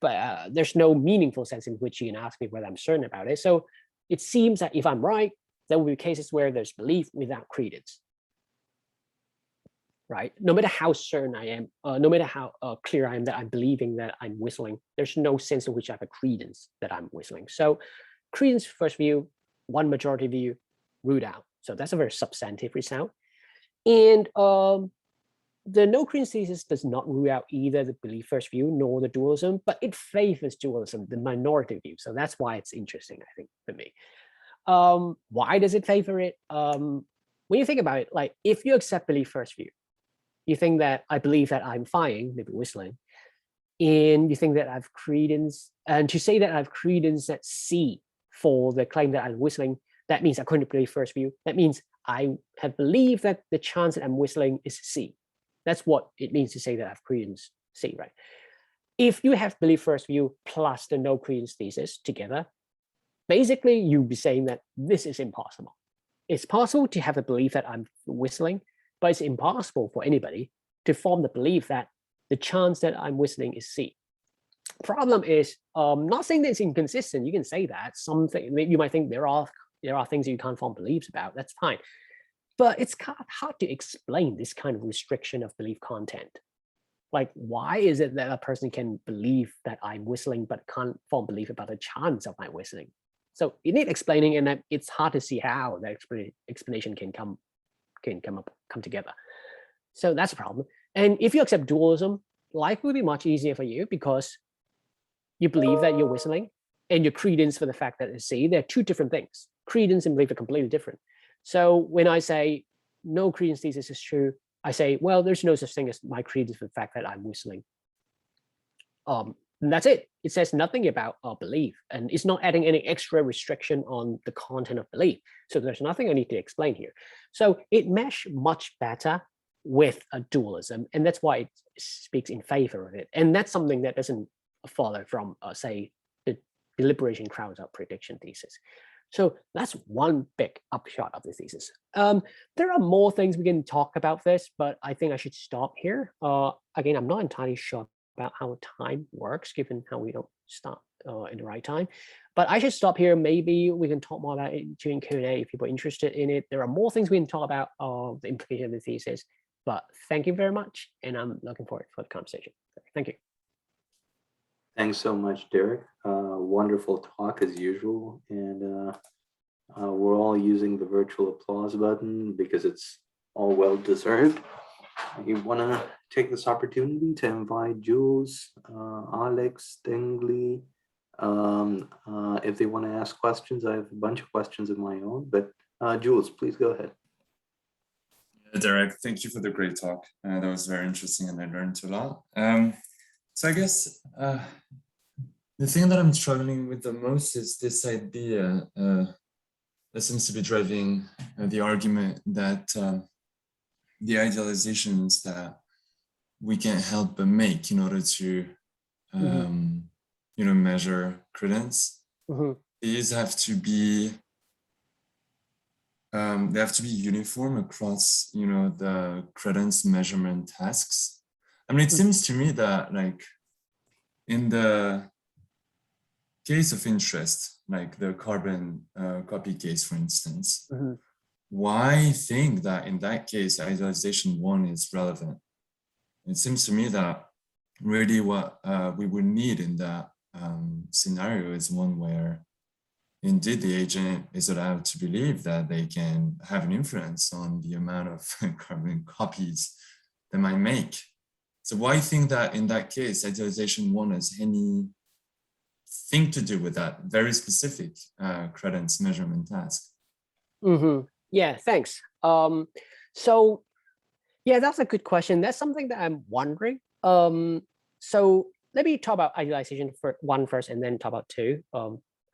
but there's no meaningful sense in which you can ask me whether I'm certain about it. So it seems that if I'm right, there will be cases where there's belief without credence, right? No matter how certain I am, no matter how clear I am that I'm believing that I'm whistling, there's no sense in which I have a credence that I'm whistling. So credence first view, one majority view, ruled out. So that's a very substantive result. And the no credence thesis does not rule out either the belief first view nor the dualism, but it favors dualism, the minority view. So that's why it's interesting, I think, for me. Why does it favor it? When you think about it, like if you accept belief first view, you think that I believe that I'm flying, maybe whistling, and you think that I have credence, and to say that I have credence at C for the claim that I'm whistling, that means according to belief first view, that means I have believed that the chance that I'm whistling is C. That's what it means to say that I have credence C, right? If you have belief first view plus the no credence thesis together, basically you'll be saying that this is impossible. It's possible to have a belief that I'm whistling, but it's impossible for anybody to form the belief that the chance that I'm whistling is C. Problem is, not saying that it's inconsistent. You can say that. Something you might think there are things that you can't form beliefs about. That's fine. But it's kind of hard to explain this kind of restriction of belief content. Like, why is it that a person can believe that I'm whistling but can't form belief about the chance of my whistling? So you need explaining, and it's hard to see how that explanation can come together. So that's a problem. And if you accept dualism, life will be much easier for you because you believe that you're whistling and your credence for the fact that it's C, they're two different things. Credence and belief are completely different. So when I say no credence thesis is true, I say, well, there's no such thing as my credence for the fact that I'm whistling. And that's it. It says nothing about belief, and it's not adding any extra restriction on the content of belief. So there's nothing I need to explain here. So it meshes much better with a dualism, and that's why it speaks in favor of it. And that's something that doesn't follow from, say, the deliberation crowds out prediction thesis. So that's one big upshot of the thesis. There are more things we can talk about this, but I think I should stop here. Again, I'm not entirely sure about how time works, given how we don't start in the right time. But I should stop here. Maybe we can talk more about it during Q&A if people are interested in it. There are more things we can talk about, the implication of the thesis. But thank you very much, and I'm looking forward for the conversation. Thank you. Thanks so much, Derek. Wonderful talk as usual. And we're all using the virtual applause button because it's all well deserved. I want to take this opportunity to invite Jules, Alex, Dingley. If they want to ask questions, I have a bunch of questions of my own, but Jules, please go ahead. Derek, thank you for the great talk. That was very interesting and I learned a lot. So I guess the thing that I'm struggling with the most is this idea that seems to be driving the argument that the idealizations that we can't help but make in order to, measure credence, these have to be they have to be uniform across, the credence measurement tasks. I mean, it seems to me that, like, in the case of interest, like the carbon copy case, for instance, why think that in that case, idealization 1 is relevant? It seems to me that really what we would need in that scenario is one where indeed the agent is allowed to believe that they can have an influence on the amount of carbon copies they might make. So why think that in that case, idealization 1 has anything to do with that very specific credence measurement task? Yeah, thanks. So yeah, that's a good question. That's something that I'm wondering. So let me talk about idealization for 1 first, and then talk about 2.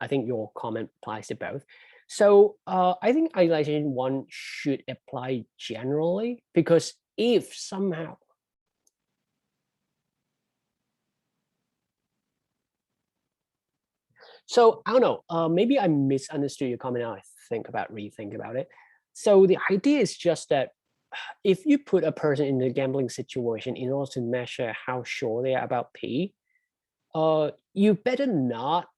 I think your comment applies to both. So I think idealization 1 should apply generally, because if somehow so I don't know, maybe I misunderstood your comment. Now I rethink about it. So the idea is just that if you put a person in a gambling situation in order to measure how sure they are about P, you better not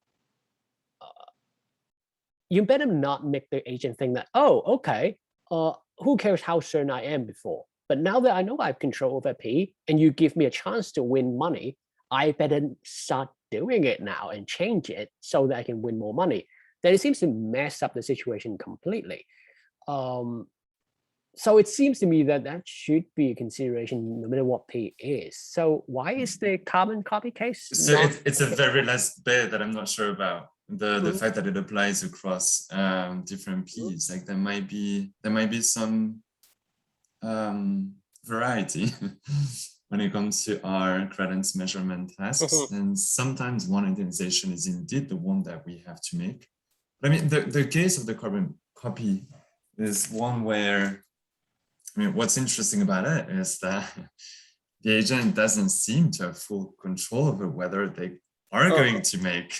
make the agent think that, oh, okay, who cares how certain I am before? But now that I know I have control over P and you give me a chance to win money, I better start doing it now and change it so that I can win more money. Then it seems to mess up the situation completely. So it seems to me that that should be a consideration no matter what P is. So why is the carbon copy case? So it's a very last bit that I'm not sure about. The fact that it applies across different P's. Like there might be some variety when it comes to our credence measurement tasks. And sometimes one idealization is indeed the one that we have to make. But I mean, the case of the carbon copy is one where, I mean, what's interesting about it is that the agent doesn't seem to have full control over whether they are going to make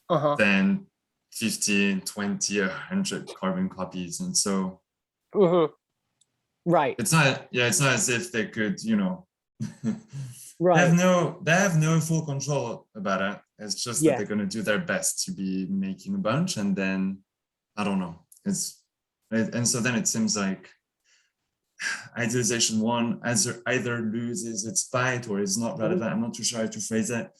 10, 15, 20, 100 carbon copies. And so right. It's not as if they could, right. They have no full control about it. It's just that they're going to do their best to be making a bunch, and then I don't know. And so then it seems like idealization 1 either loses its bite or is not relevant. I'm not too sure how to phrase it,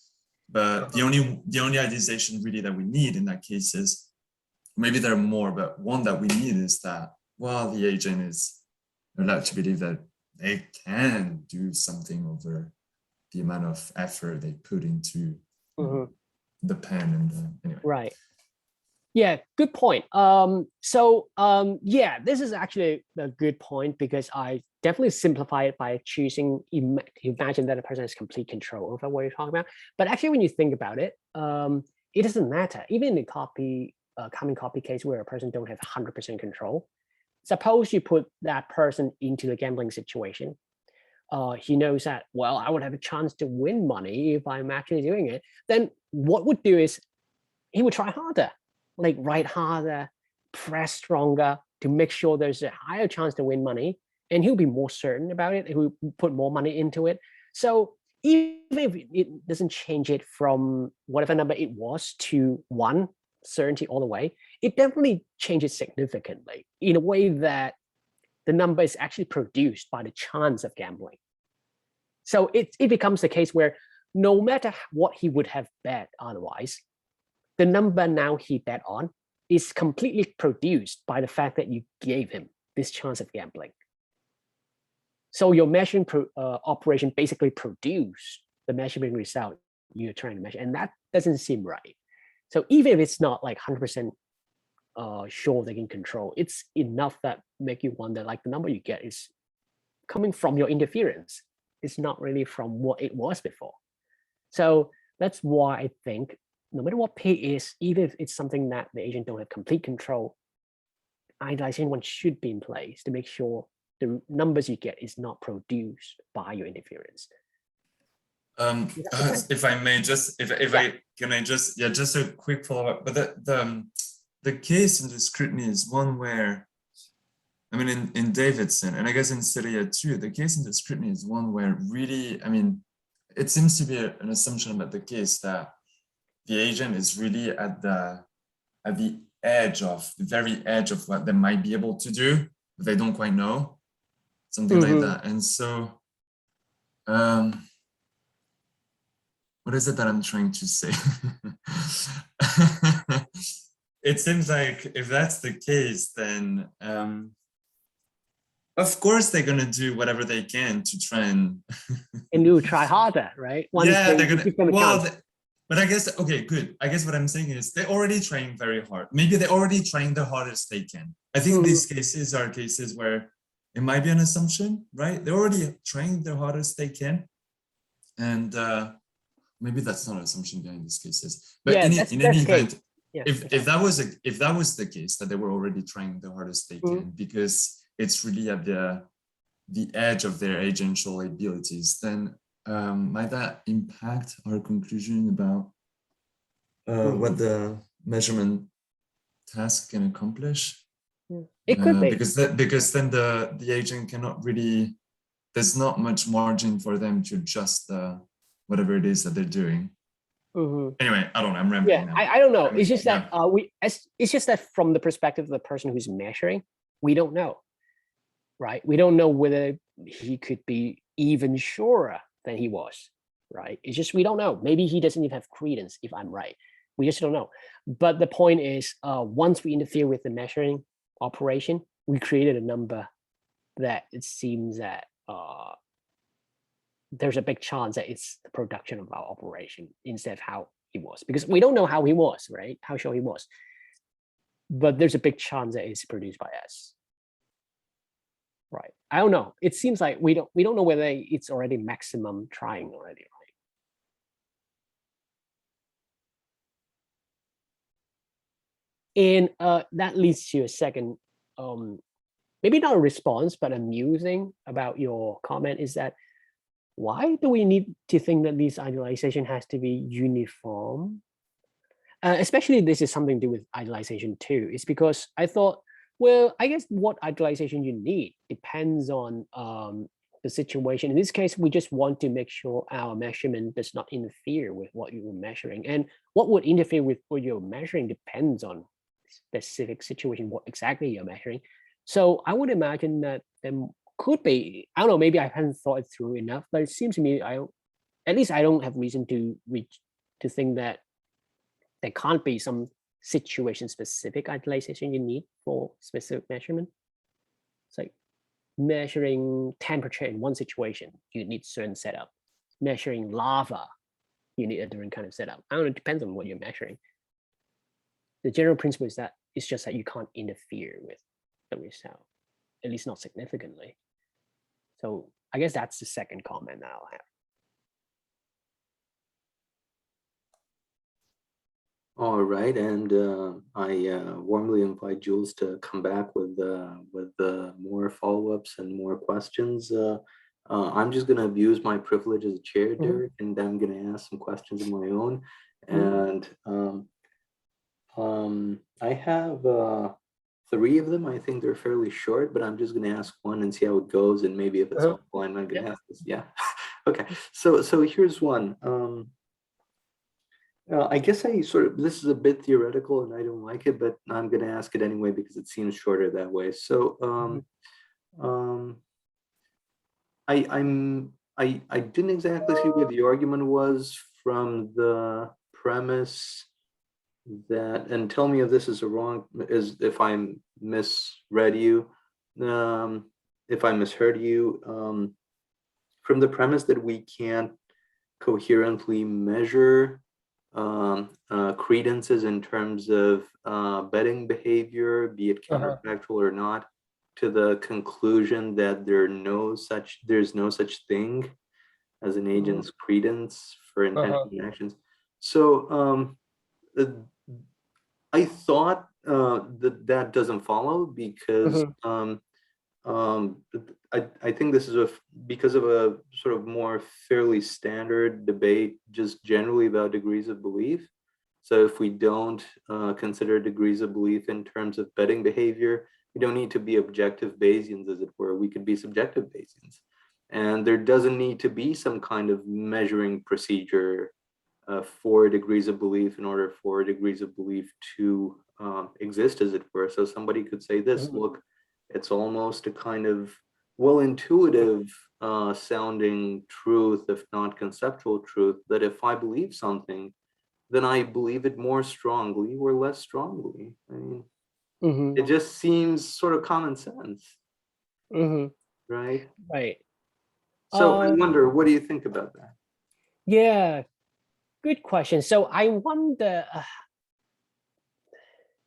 but the only idealization really that we need in that case is, maybe there are more, but one that we need is that, well, the agent is allowed to believe that they can do something over the amount of effort they put into the pen and anyway. Right. Yeah, good point. Yeah, this is actually a good point, because I definitely simplify it by choosing imagine that a person has complete control over what you're talking about. But actually, when you think about it, it doesn't matter. Even in the common copy case where a person don't have 100% control, suppose you put that person into the gambling situation. He knows that, well, I would have a chance to win money if I'm actually doing it. Then what would do is he would try harder, like write harder, press stronger to make sure there's a higher chance to win money. And he'll be more certain about it. He'll put more money into it. So even if it doesn't change it from whatever number it was to 1 certainty all the way, it definitely changes significantly in a way that the number is actually produced by the chance of gambling. So it becomes a case where no matter what he would have bet otherwise, the number now he bet on is completely produced by the fact that you gave him this chance of gambling. So your measuring operation basically produce the measurement result you're trying to measure, and that doesn't seem right. So even if it's not like 100% sure they can control, it's enough that make you wonder, like the number you get is coming from your interference. It's not really from what it was before. So that's why I think no matter what P is, even if it's something that the agent don't have complete control, idealization one should be in place to make sure the numbers you get is not produced by your interference. If I may just, just a quick follow-up. But the case in the scrutiny is one where, I mean, in Davidson, and I guess in Syria too, the case in the scrutiny is one where really, I mean, it seems to be an assumption about the case that the agent is really at the very edge of what they might be able to do, but they don't quite know, something like that. And so, what is it that I'm trying to say? It seems like if that's the case, then of course they're gonna do whatever they can to try and you try harder, right? They're gonna. But I guess, okay, good. I guess what I'm saying is they're already trying very hard. Maybe they're already trying the hardest they can. I think these cases are cases where it might be an assumption, right? They're already trying the hardest they can. And maybe that's not an assumption behind these cases. But in any event, if that was the case, that they were already trying the hardest they can, because it's really at the edge of their agential abilities, then might that impact our conclusion about what the measurement task can accomplish? It could be. Because then the agent cannot really, there's not much margin for them to adjust whatever it is that they're doing. Anyway, I don't know, I'm rambling now. I don't know. It's just that it's just that from the perspective of the person who's measuring, we don't know, right? We don't know whether he could be even surer than he was, right? It's just, we don't know. Maybe he doesn't even have credence, if I'm right. We just don't know. But the point is, once we interfere with the measuring operation, we created a number that it seems that there's a big chance that it's the production of our operation instead of how he was, because we don't know how he was, right? How sure he was. But there's a big chance that it's produced by us. Right. I don't know. It seems like we don't know whether it's already maximum trying already, right? And that leads to a second, maybe not a response, but amusing about your comment is that why do we need to think that this idealization has to be uniform? Especially this is something to do with idealization too. It's because I thought, well, I guess what idealization you need depends on the situation. In this case, we just want to make sure our measurement does not interfere with what you were measuring. And what would interfere with what you're measuring depends on specific situation, what exactly you're measuring. So I would imagine that there could be, I don't know, maybe I haven't thought it through enough, but it seems to me, at least I don't have reason to think that there can't be some situation specific idealization you need for specific measurement. It's like measuring temperature in one situation, you need certain setup. Measuring lava, you need a different kind of setup. I don't know, it depends on what you're measuring. The general principle is that it's just that you can't interfere with the result, at least not significantly. So I guess that's the second comment that I'll have. All right, and I warmly invite Jules to come back with more follow-ups and more questions. I'm just going to abuse my privilege as a chair, Derek, and I'm going to ask some questions of my own. And I have 3 of them. I think they're fairly short, but I'm just going to ask one and see how it goes. And maybe if it's helpful, I'm not going to ask this. Yeah. Okay. So here's one. I guess this is a bit theoretical and I don't like it, but I'm going to ask it anyway because it seems shorter that way. So Um, I didn't exactly see what the argument was from the premise that, and tell me if this is if I misread you, if I misheard you, from the premise that we can't coherently measure credences in terms of betting behavior, be it counterfactual or not, to the conclusion that there's no such thing as an agent's credence for intentional actions. So I thought that doesn't follow because I think this is because of a sort of more fairly standard debate just generally about degrees of belief. So if we don't consider degrees of belief in terms of betting behavior, we don't need to be objective Bayesians, as it were. We could be subjective Bayesians. And there doesn't need to be some kind of measuring procedure for degrees of belief in order for degrees of belief to exist, as it were. So somebody could say this, look, it's almost a kind of intuitive sounding truth, if not conceptual truth, that if I believe something, then I believe it more strongly or less strongly. I mean, it just seems sort of common sense, right? Right. So I wonder, what do you think about that? Yeah, good question. So I wonder,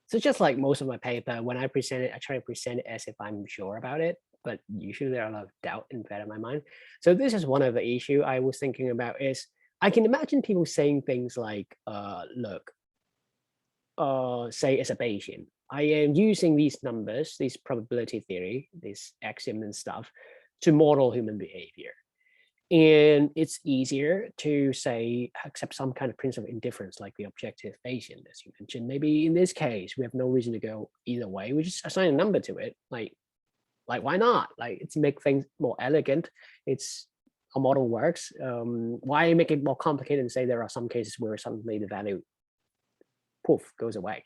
so just like most of my paper, when I present it, I try to present it as if I'm sure about it, but usually there are a lot of doubt embedded in my mind. So this is one of the issue I was thinking about is, I can imagine people saying things like, look, say as a Bayesian, I am using these numbers, this probability theory, this axiom and stuff, to model human behavior. And it's easier to say, accept some kind of principle of indifference, like the objective Bayesian, as you mentioned. Maybe in this case, we have no reason to go either way. We just assign a number to it. Like why not? Like, it's make things more elegant. A model works. Why make it more complicated and say there are some cases where suddenly the value, poof, goes away?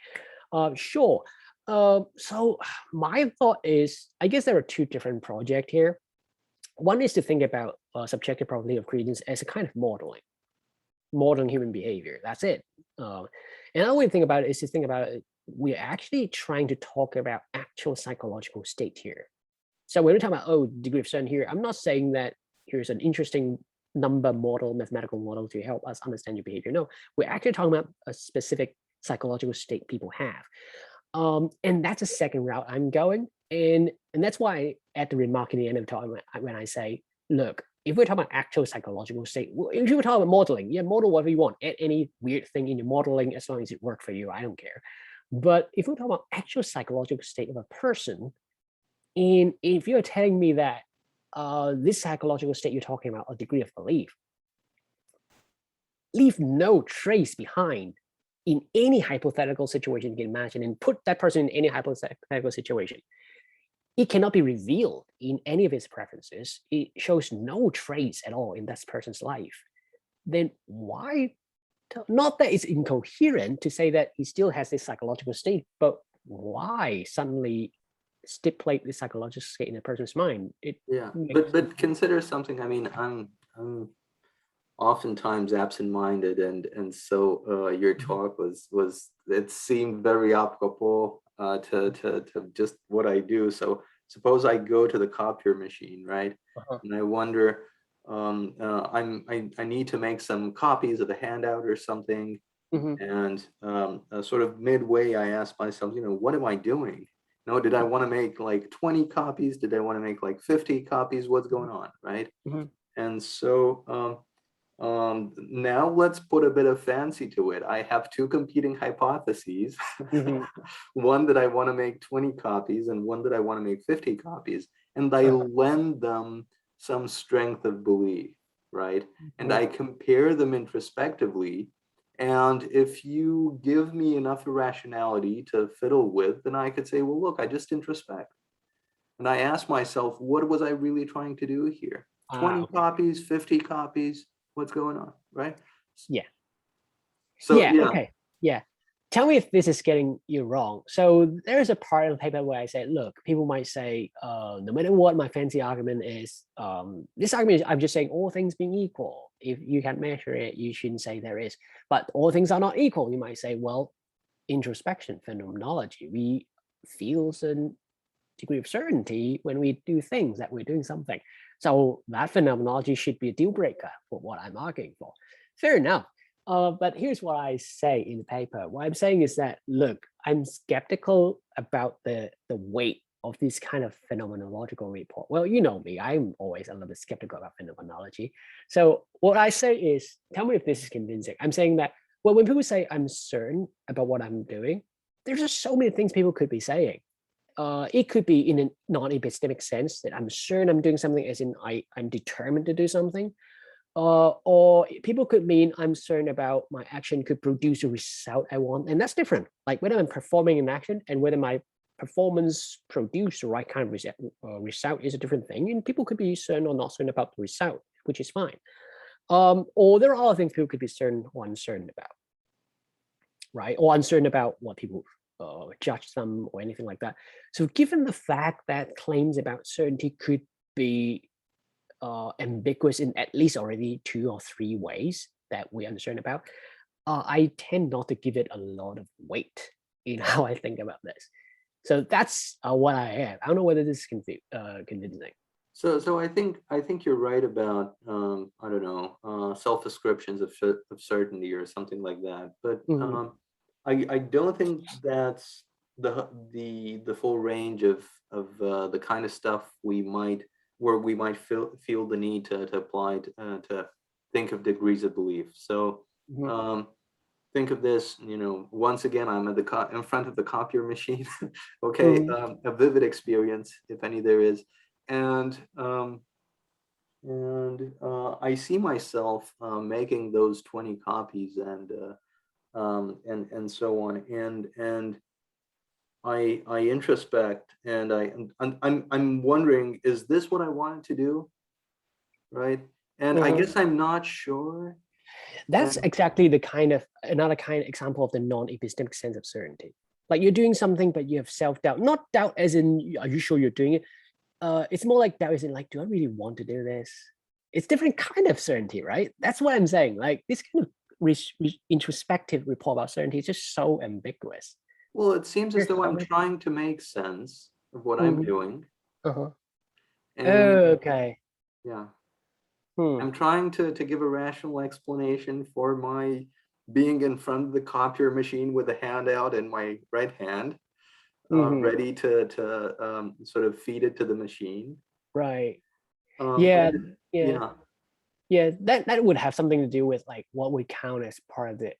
Sure. So my thought is, I guess there are two different projects here. One is to think about subjective probability of credence as a kind of modeling human behavior. That's it. And another way to think about it is to think about it, we're actually trying to talk about actual psychological state here. So when we talk about, degree of certainty here, I'm not saying that here's an interesting number model, mathematical model to help us understand your behavior. No, we're actually talking about a specific psychological state people have. And that's a second route I'm going. And that's why at the remark in the end of the talk, when I say, look, if we're talking about actual psychological state, if you were talking about modeling, yeah, model whatever you want, add any weird thing in your modeling, as long as it works for you, I don't care. But if we're talking about actual psychological state of a person, and if you're telling me that this psychological state you're talking about, a degree of belief, leave no trace behind in any hypothetical situation you can imagine, and put that person in any hypothetical situation, it cannot be revealed in any of his preferences. It shows no trace at all in that person's life. Then why, not that it's incoherent to say that he still has this psychological state, but why suddenly stipulate the psychological state in a person's mind? But consider something. I mean, I'm oftentimes absent-minded, and so your talk was it seemed very apropos to just what I do. So suppose I go to the copier machine, right? And I wonder, I need to make some copies of a handout or something. And sort of midway, I asked myself, what am I doing? Did I want to make like 20 copies? Did I want to make like 50 copies? What's going on, right? And so now let's put a bit of fancy to it. I have two competing hypotheses. One that I want to make 20 copies and one that I want to make 50 copies. And I lend them some strength of belief, right? And I compare them introspectively. And if you give me enough irrationality to fiddle with, then I could say, well, look, I just introspect. And I ask myself, what was I really trying to do here? 20 copies, 50 copies, what's going on, right? Yeah. So okay. Yeah. tell me if this is getting you wrong. So there's a part of the paper where I say, look, people might say, no matter what my fancy argument is, this argument is, I'm just saying all things being equal. If you can measure it, you shouldn't say there is. But all things are not equal. You might say, well, introspection, phenomenology, we feel certain degree of certainty when we do things, that we're doing something. So that phenomenology should be a deal breaker for what I'm arguing for. Fair enough. But here's what I say in the paper. What I'm saying is that, look, I'm skeptical about the weight of this kind of phenomenological report. Well, you know me, I'm always a little bit skeptical about phenomenology. So what I say is, tell me if this is convincing. I'm saying that, well, when people say I'm certain about what I'm doing, there's just so many things people could be saying. It could be in a non-epistemic sense that I'm certain I'm doing something, as in I'm determined to do something. Or people could mean I'm certain about my action could produce a result I want, and that's different. Like whether I'm performing an action and whether my performance produced the right kind of result is a different thing. And people could be certain or not certain about the result, which is fine. Or there are other things people could be certain or uncertain about, right? Or uncertain about what people judge them or anything like that. So given the fact that claims about certainty could be ambiguous in at least already 2 or 3 ways that we're uncertain about, I tend not to give it a lot of weight in how I think about this. So that's what I am. I don't know whether this is convincing. So I think you're right about I don't know, self-descriptions of certainty or something like that. But I don't think that's the full range of the kind of stuff we might feel the need to apply to think of degrees of belief. So think of this, you know, once again, I'm at in front of the copier machine. Okay, a vivid experience, if any there is, and I see myself making those 20 copies and so on, and I introspect, and I'm wondering, is this what I wanted to do, right? And I guess I'm not sure. That's exactly the another kind of example of the non-epistemic sense of certainty. Like you're doing something, but you have self-doubt. Not doubt as in, are you sure you're doing it? It's more like doubt as in, like, do I really want to do this? It's different kind of certainty, right? That's what I'm saying. Like this kind of introspective report about certainty is just so ambiguous. Well, it seems as though I'm trying to make sense of what I'm doing. And, okay. Yeah. I'm trying to give a rational explanation for my being in front of the copier machine with a handout in my right hand, ready to sort of feed it to the machine. Right. Yeah. That would have something to do with like what we count as part of the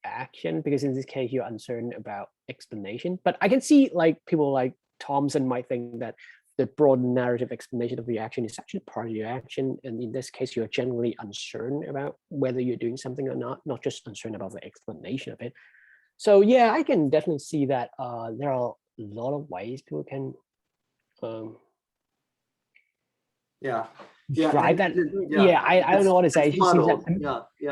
action, because in this case you're uncertain about explanation. But I can see like people like Thompson might think that the broad narrative explanation of your action is actually part of your action, and in this case you're generally uncertain about whether you're doing something or not just uncertain about the explanation of it. So yeah, I can definitely see that there are a lot of ways people can drive that. I don't know what to say. It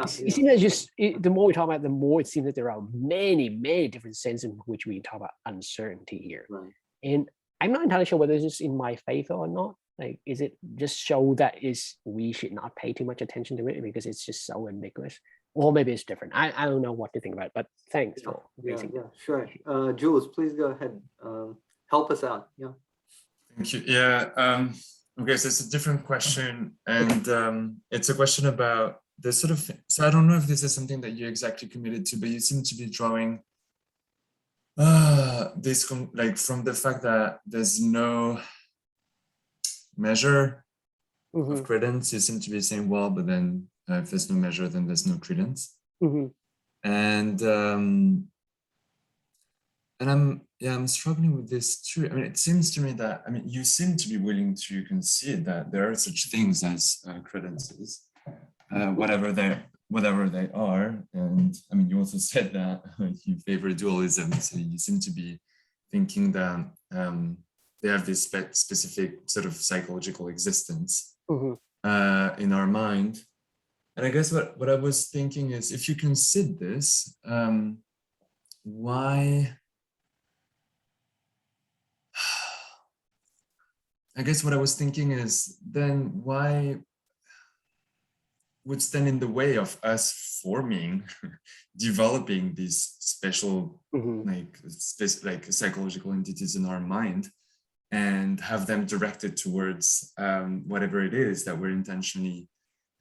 seems that just the more we talk about it, the more it seems that there are many different senses in which we talk about uncertainty here. Right. And I'm not entirely sure whether it's just in my favor or not. Like, is it just show that we should not pay too much attention to it because it's just so ambiguous? Or maybe it's different. I don't know what to think about it, but thanks for raising it. Sure. Jules, please go ahead. Help us out. Yeah. Thank you. Yeah. Okay, so it's a different question, and it's a question about the sort of, so I don't know if this is something that you're exactly committed to, but you seem to be drawing this like from the fact that there's no measure of credence. You seem to be saying, well, but then if there's no measure, then there's no credence. And I'm struggling with this too. I mean, it seems to me that, I mean, you seem to be willing to concede that there are such things as credences, whatever they are. And I mean, you also said that you favor dualism. So you seem to be thinking that they have this specific sort of psychological existence in our mind. And I guess what I was thinking is, if you concede this, why, I guess what I was thinking is then why would stand in the way of us forming, developing these special like psychological entities in our mind and have them directed towards whatever it is that we're intentionally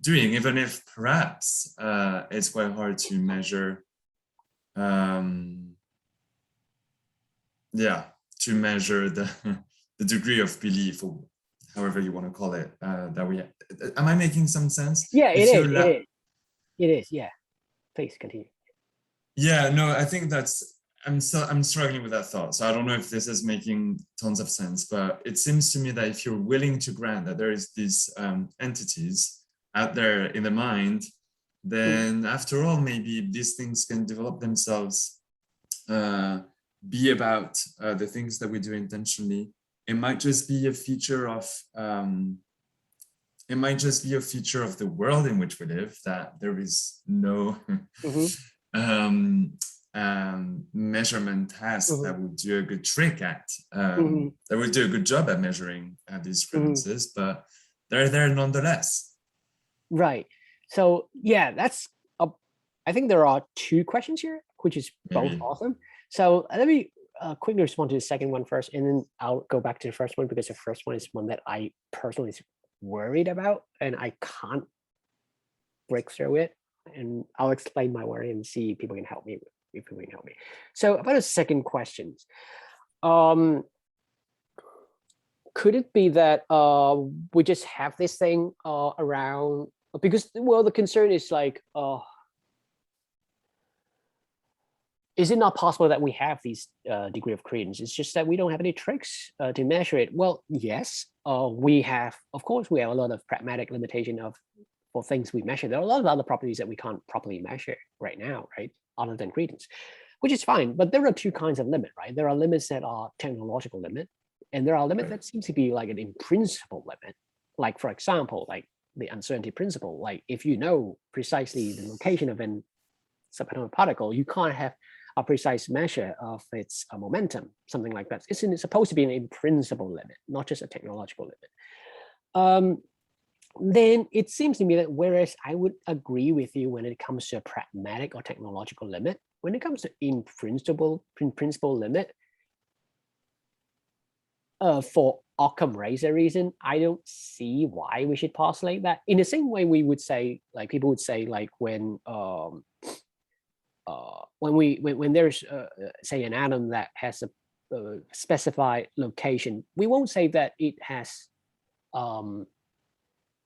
doing, even if perhaps it's quite hard to measure, to measure the the degree of belief, or however you want to call it, that we. Am I making some sense? Yeah, If it is. It is. Yeah. Please continue. Yeah, no, I think that's, I'm struggling with that thought. So I don't know if this is making tons of sense, but it seems to me that if you're willing to grant that there is these entities out there in the mind, then after all, maybe these things can develop themselves, be about the things that we do intentionally. It might just be a feature of the world in which we live, that there is no measurement task that would do a good trick at, that would do a good job at measuring these credences, but they're there nonetheless. Right. So yeah, that's I think there are two questions here, which is both awesome. So let me quickly respond to the second one first, and then I'll go back to the first one, because the first one is one that I personally is worried about and I can't break through it. And I'll explain my worry and see if people can help me. So about the second question, could it be that we just have this thing around, because, well, the concern is like, is it not possible that we have these degree of credence? It's just that we don't have any tricks to measure it. Well, yes, we have, of course, we have a lot of pragmatic limitation for things we measure. There are a lot of other properties that we can't properly measure right now, right? Other than credence, which is fine. But there are two kinds of limit, right? There are limits that are technological limit, and there are limits that seem to be like an in principle limit. Like, for example, like the uncertainty principle. Like, if you know precisely the location of an subatomic particle, you can't have a precise measure of its momentum, something like that. It's supposed to be an in principle limit, not just a technological limit. Then it seems to me that whereas I would agree with you when it comes to a pragmatic or technological limit, when it comes to in principle limit, for Occam razor reason, I don't see why we should postulate that. In the same way we would say, like people would say, like when there's say an atom that has a specified location, we won't say that it has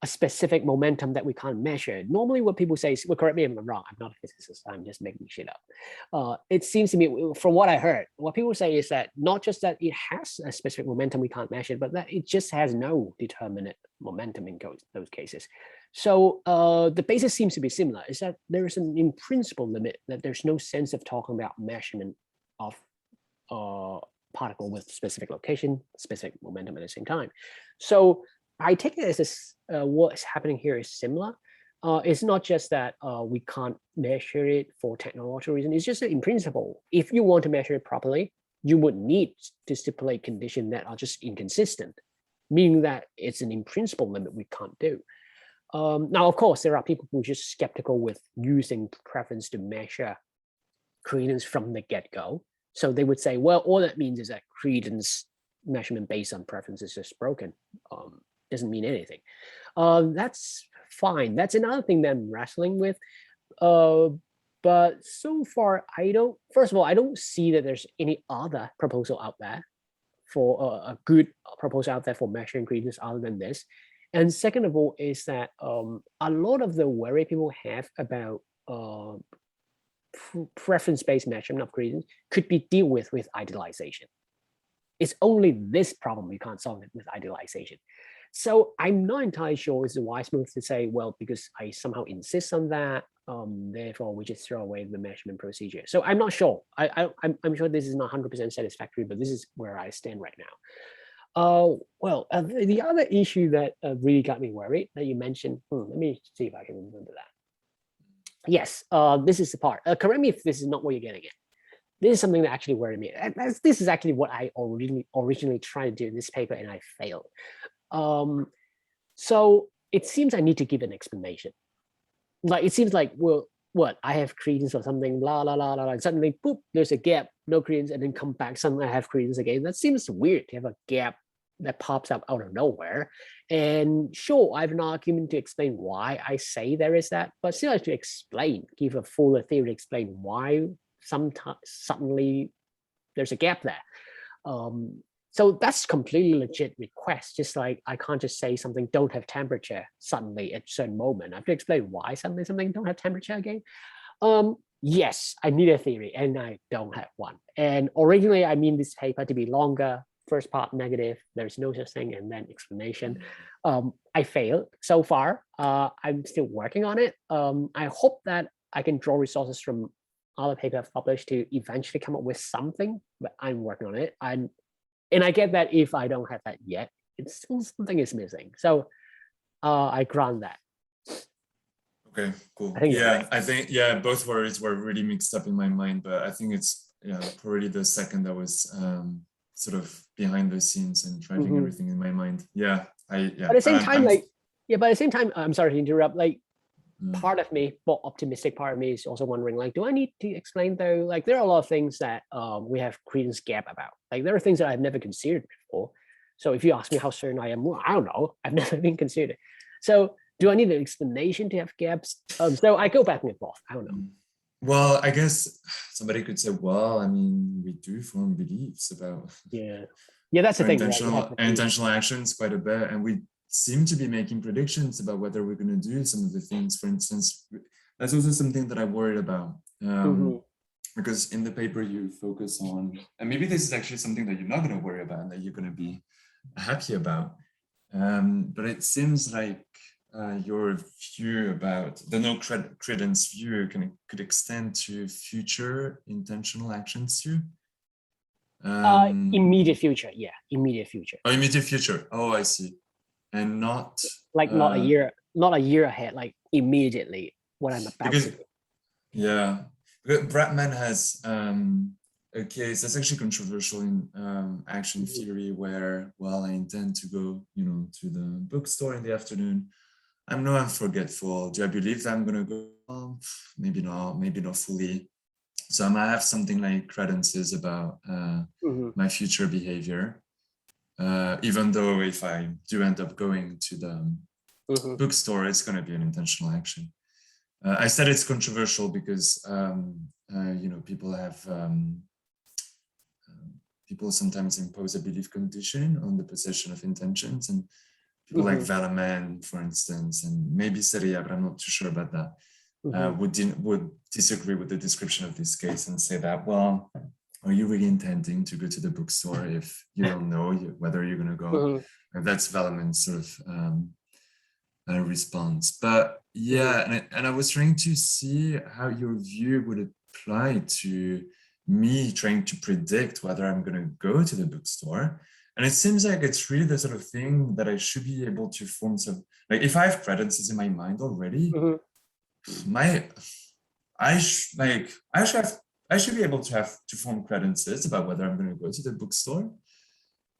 a specific momentum that we can't measure. Normally what people say is, well, correct me if I'm wrong, I'm not a physicist, I'm just making shit up. It seems to me, from what I heard, what people say is that not just that it has a specific momentum we can't measure, but that it just has no determinate momentum in those cases. So the basis seems to be similar, is that there is an in principle limit, that there's no sense of talking about measurement of particle with specific location, specific momentum at the same time. So I take it as what's happening here is similar. It's not just that we can't measure it for technological reason. It's just that in principle, if you want to measure it properly, you would need to stipulate conditions that are just inconsistent, meaning that it's an in principle limit we can't do. Now, of course, there are people who are just skeptical with using preference to measure credence from the get-go. So they would say, well, all that means is that credence measurement based on preference is just broken. Doesn't mean anything. That's fine. That's another thing that I'm wrestling with. But so far, first of all, I don't see that there's any other proposal out there for a good proposal out there for measuring credence other than this. And second of all, is that a lot of the worry people have about preference-based measurement of credence could be dealt with idealization. It's only this problem we can't solve it with idealization. So I'm not entirely sure it's a wise move to say, well, because I somehow insist on that, therefore we just throw away the measurement procedure. So I'm not sure. I'm sure this is not 100% satisfactory, but this is where I stand right now. The other issue that really got me worried that you mentioned, let me see if I can remember that. Yes, this is the part. Correct me if this is not what you're getting at. this is something that actually worried me. And this is actually what I originally tried to do in this paper, and I failed. So it seems I need to give an explanation. Like it seems like, well, what, I have credence or something, blah, blah, blah, blah, and suddenly, boop, there's a gap, no credence, and then come back, suddenly I have credence again. That seems weird to have a gap that pops up out of nowhere. And sure, I have an argument to explain why I say there is that, but still I have to explain, give a fuller theory to explain why sometimes suddenly there's a gap there. So that's completely legit request. Just like I can't just say something don't have temperature suddenly at a certain moment. I have to explain why suddenly something don't have temperature again. Yes, I need a theory, and I don't have one. And originally, I mean this paper to be longer. First part negative, there's no such thing, and then explanation. I failed so far. I'm still working on it. I hope that I can draw resources from other papers I've published to eventually come up with something, but I'm working on it. And I get that if I don't have that yet, it's still something is missing. So I grant that. Okay, cool. I think both words were really mixed up in my mind, but I think it's probably the second that was sort of behind the scenes and driving everything in my mind. But at the same time, but at the same time, I'm sorry to interrupt. Like, part of me, more optimistic part of me, is also wondering, like, do I need to explain though? Like, there are a lot of things that we have credence gap about. Like, there are things that I've never considered before. So if you ask me how certain I am, well, I don't know. I've never been considered. So do I need an explanation to have gaps? So I go back and forth. I don't know. Well, I guess somebody could say, well, I mean, we do form beliefs about that's the thing. Intentional actions quite a bit, and we seem to be making predictions about whether we're going to do some of the things. For instance, that's also something that I worried about, because in the paper you focus on, and maybe this is actually something that you're not going to worry about and that you're going to be happy about, but it seems like your view about the no credence view could extend to future intentional actions too. Immediate future, immediate future. Oh, immediate future. Oh, I see. And not like not a year ahead, like immediately what I'm about to do. Yeah, Bratman has a case that's actually controversial in action theory, where, well, I intend to go, to the bookstore in the afternoon. I'm forgetful. Do I believe that I'm gonna go? Maybe not fully. So I might have something like credences about my future behavior. Even though if I do end up going to the bookstore, it's going to be an intentional action. I said it's controversial because people sometimes impose a belief condition on the possession of intentions, and people like Valaman, for instance, and maybe Seria, but I'm not too sure about that, would disagree with the description of this case and say that, well, are you really intending to go to the bookstore if you don't know whether you're going to go? And that's Valaman's sort of response. But and I was trying to see how your view would apply to me trying to predict whether I'm going to go to the bookstore. And it seems like it's really the sort of thing that I should be able to form some, like, if I have credences in my mind already, I should be able to form credences about whether I'm going to go to the bookstore.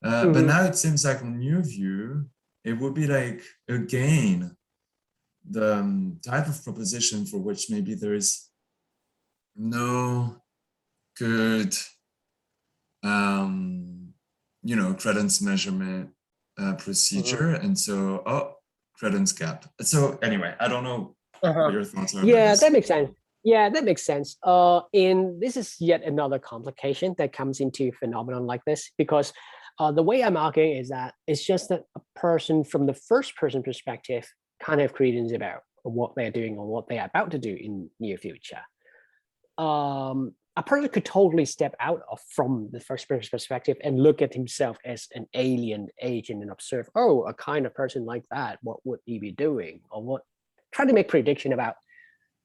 But now it seems like, on your view, it would be like, again, the type of proposition for which maybe there is no good, credence measurement procedure. And so, credence gap. So anyway, I don't know what your thoughts are. Yeah, that makes sense. Yeah, that makes sense. And this is yet another complication that comes into a phenomenon like this, because the way I'm arguing is that it's just that a person from the first person perspective can't have credence about what they're doing or what they are about to do in near future. A person could totally step out from the first person perspective and look at himself as an alien agent and observe, oh, a kind of person like that, what would he be doing? Or try to make prediction about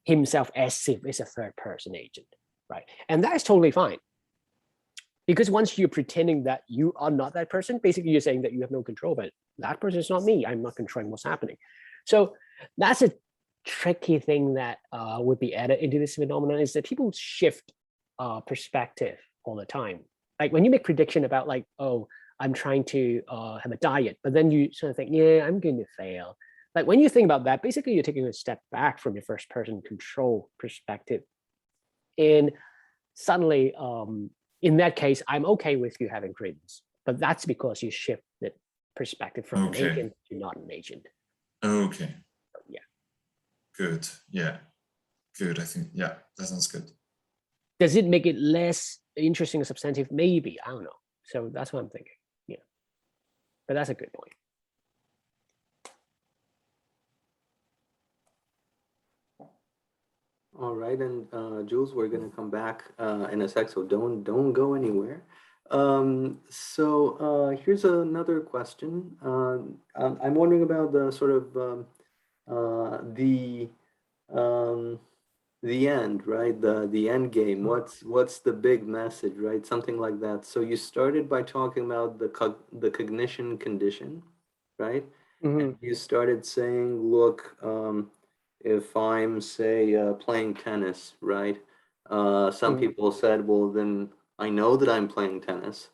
himself as if it's a third person agent, right? And that is totally fine. Because once you're pretending that you are not that person, basically you're saying that you have no control, but that person is not me. I'm not controlling what's happening. So that's a tricky thing that would be added into this phenomenon, is that people shift perspective all the time. Like when you make prediction about like, oh, I'm trying to have a diet, but then you sort of think, yeah, I'm going to fail. Like when you think about that, basically you're taking a step back from your first person control perspective. And suddenly, in that case, I'm okay with you having credence, but that's because you shift the perspective from an agent to not an agent. Okay. Yeah. Good. Yeah. Good. I think, yeah, that sounds good. Does it make it less interesting or substantive? Maybe, I don't know. So that's what I'm thinking. Yeah. But that's a good point. All right, and Jules, we're going to come back in a sec, so don't go anywhere. Here's another question. I'm wondering about the sort of the end, right? The end game. What's the big message, right? Something like that. So you started by talking about the cognition condition, right? And you started saying, look, if I'm, say, playing tennis, right? Some people said, well, then I know that I'm playing tennis.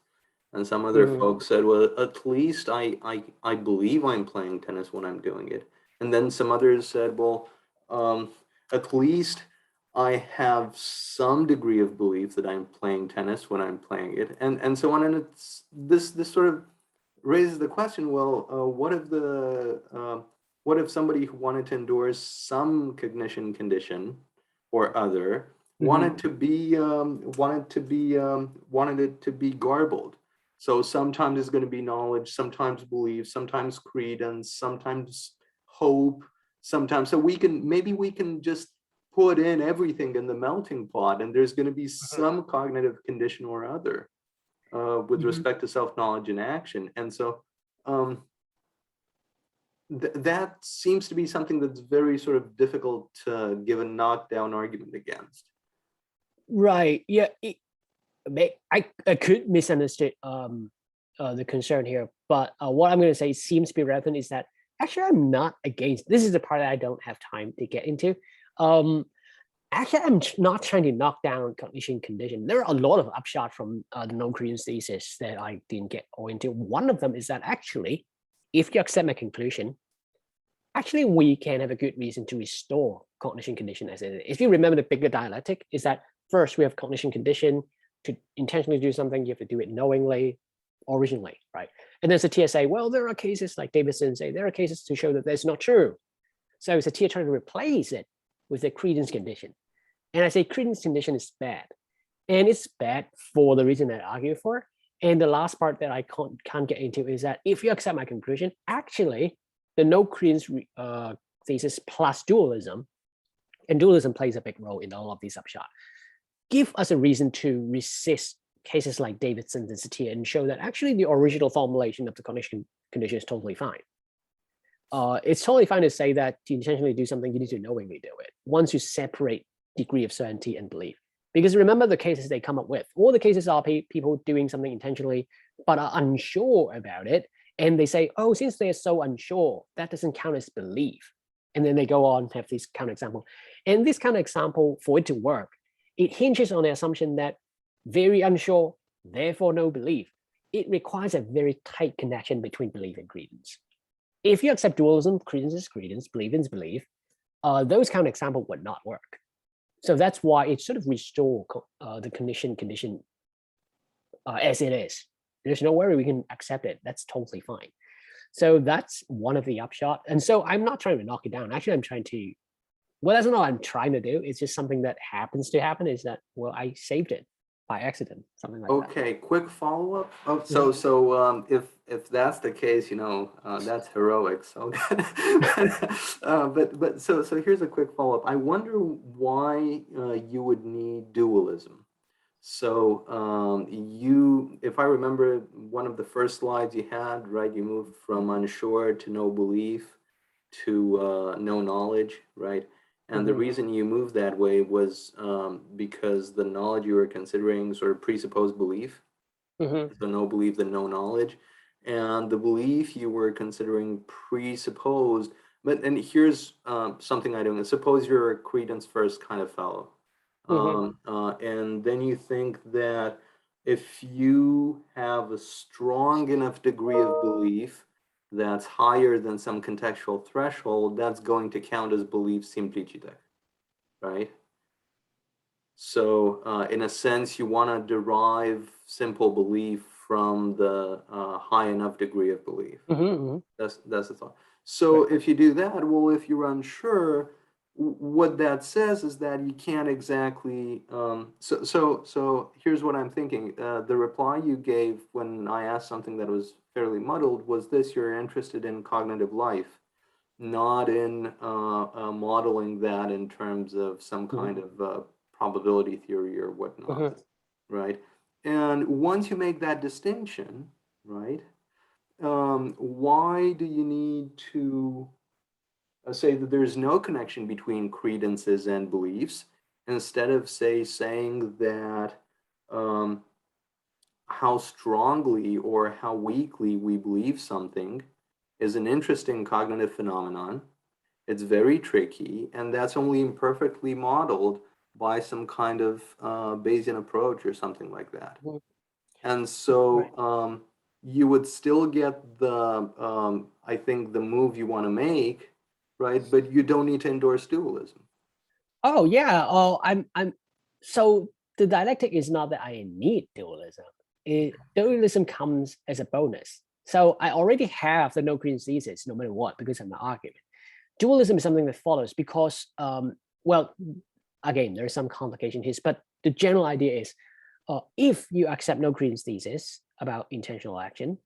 And some other folks said, well, at least I believe I'm playing tennis when I'm doing it. And then some others said, well, at least I have some degree of belief that I'm playing tennis when I'm playing it, and so on. And it's this sort of raises the question, well, what if somebody who wanted to endorse some cognition condition or other wanted it to be garbled? So sometimes it's going to be knowledge, sometimes belief, sometimes credence, sometimes hope, sometimes. So maybe we can just put in everything in the melting pot, and there's going to be some cognitive condition or other with respect to self-knowledge and action. And so that seems to be something that's very sort of difficult to give a knockdown argument against. Right. Yeah. I could misunderstand the concern here, but what I'm going to say seems to be relevant is that actually I'm not against. This is the part that I don't have time to get into. Actually, I'm not trying to knock down cognition condition. There are a lot of upshot from the non-Credence thesis that I didn't get all into. One of them is that actually, if you accept my conclusion, actually we can have a good reason to restore cognition condition as it is. If you remember the bigger dialectic, is that first we have cognition condition. To intentionally do something, you have to do it knowingly, originally, right? And there's a TSA, well, there are cases like Davidson say, there are cases to show that that's not true. So Satir trying to replace it with a credence condition. And I say credence condition is bad. And it's bad for the reason that I argue for. And the last part that I can't get into is that if you accept my conclusion, actually, the no credence thesis plus dualism, and dualism plays a big role in all of these upshot, give us a reason to resist cases like Davidson and Satir and show that actually the original formulation of the cognition condition is totally fine. It's totally fine to say that to intentionally do something, you need to knowingly do it. Once you separate degree of certainty and belief. Because remember the cases they come up with. All the cases are people doing something intentionally, but are unsure about it. And they say, oh, since they're so unsure, that doesn't count as belief. And then they go on to have this counterexample. And this counterexample, for it to work, it hinges on the assumption that very unsure, therefore no belief. It requires a very tight connection between belief and credence. If you accept dualism, credence is credence, belief is belief, those counterexamples would not work. So that's why it sort of restore the cognition condition as it is. There's no worry, we can accept it. That's totally fine. So that's one of the upshot. And so I'm not trying to knock it down. Actually, I'm trying to, well, that's not what I'm trying to do. It's just something that happens to happen is that, well, I saved it by accident, something like that. Okay, quick follow-up. Oh, so if that's the case, that's heroic. So, but so here's a quick follow-up. I wonder why you would need dualism. So if I remember one of the first slides you had, right, you moved from unsure to no belief to no knowledge, right? And the reason you moved that way was because the knowledge you were considering sort of presupposed belief. So no belief, then no knowledge. And the belief you were considering presupposed, and here's something I don't know. Suppose you're a credence first kind of fellow. And then you think that if you have a strong enough degree of belief that's higher than some contextual threshold, that's going to count as belief simpliciter, right? So in a sense, you want to derive simple belief from the high enough degree of belief. That's the thought. So if you do that, well, if you're unsure, what that says is that you can't exactly. So here's what I'm thinking. The reply you gave when I asked something that was fairly muddled was this: you're interested in cognitive life, not in modeling that in terms of some kind of probability theory or whatnot, right? And once you make that distinction, right, why do you need to say that there's no connection between credences and beliefs, instead of saying that how strongly or how weakly we believe something is an interesting cognitive phenomenon. It's very tricky, and that's only imperfectly modeled by some kind of Bayesian approach or something like that. And so you would still get the, I think, the move you want to make, right? But you don't need to endorse dualism. Oh yeah. So the dialectic is not that I need dualism. Dualism comes as a bonus. So I already have the no Credence thesis, no matter what, because of my argument. Dualism is something that follows because, well, again, there's some complication here, but the general idea is, if you accept no Credence thesis about intentional action,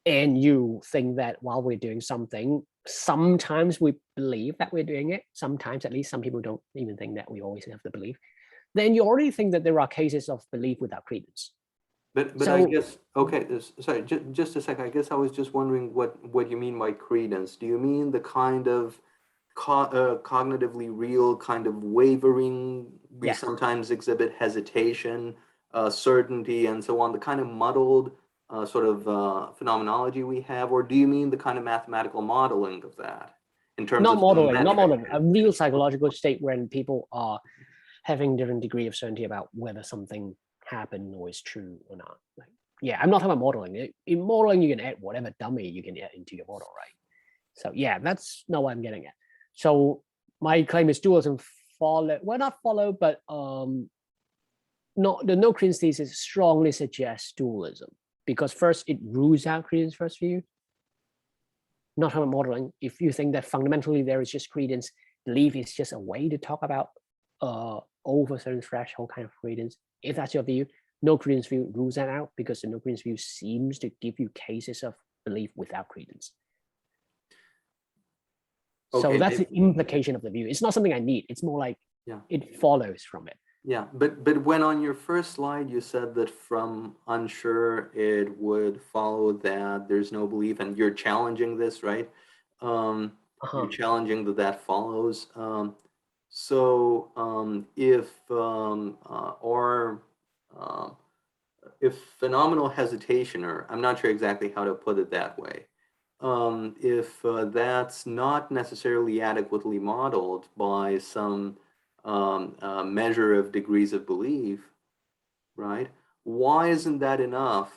and you think that while we're doing something, sometimes we believe that we're doing it, sometimes at least some people don't even think that we always have the belief, then you already think that there are cases of belief without credence. But I guess, okay, sorry, just a sec. I guess I was just wondering what you mean by credence. Do you mean the kind of cognitively real kind of wavering? We sometimes exhibit hesitation, certainty, and so on, the kind of muddled sort of phenomenology we have, or do you mean the kind of mathematical modeling of that in terms not of modeling, not modeling, a real psychological state when people are having different degree of certainty about whether something happened or is true or not. Like, yeah, I'm not talking about modeling. In modeling, you can add whatever dummy you can add into your model, right? So yeah, that's not what I'm getting at. So my claim is dualism follow, well, not follow, but not the no Credence thesis strongly suggests dualism because first it rules out credence first view. Not talking about modeling. If you think that fundamentally there is just credence, belief is just a way to talk about over a certain threshold kind of credence. If that's your view, no Credence view rules that out because the no Credence view seems to give you cases of belief without credence. Okay, so that's the implication of the view. It's not something I need. It's more like it follows from it. Yeah, but when on your first slide you said that from unsure it would follow that there's no belief, and you're challenging this, right? You're challenging that follows. If phenomenal hesitation, or I'm not sure exactly how to put it that way, if that's not necessarily adequately modeled by some measure of degrees of belief, right? Why isn't that enough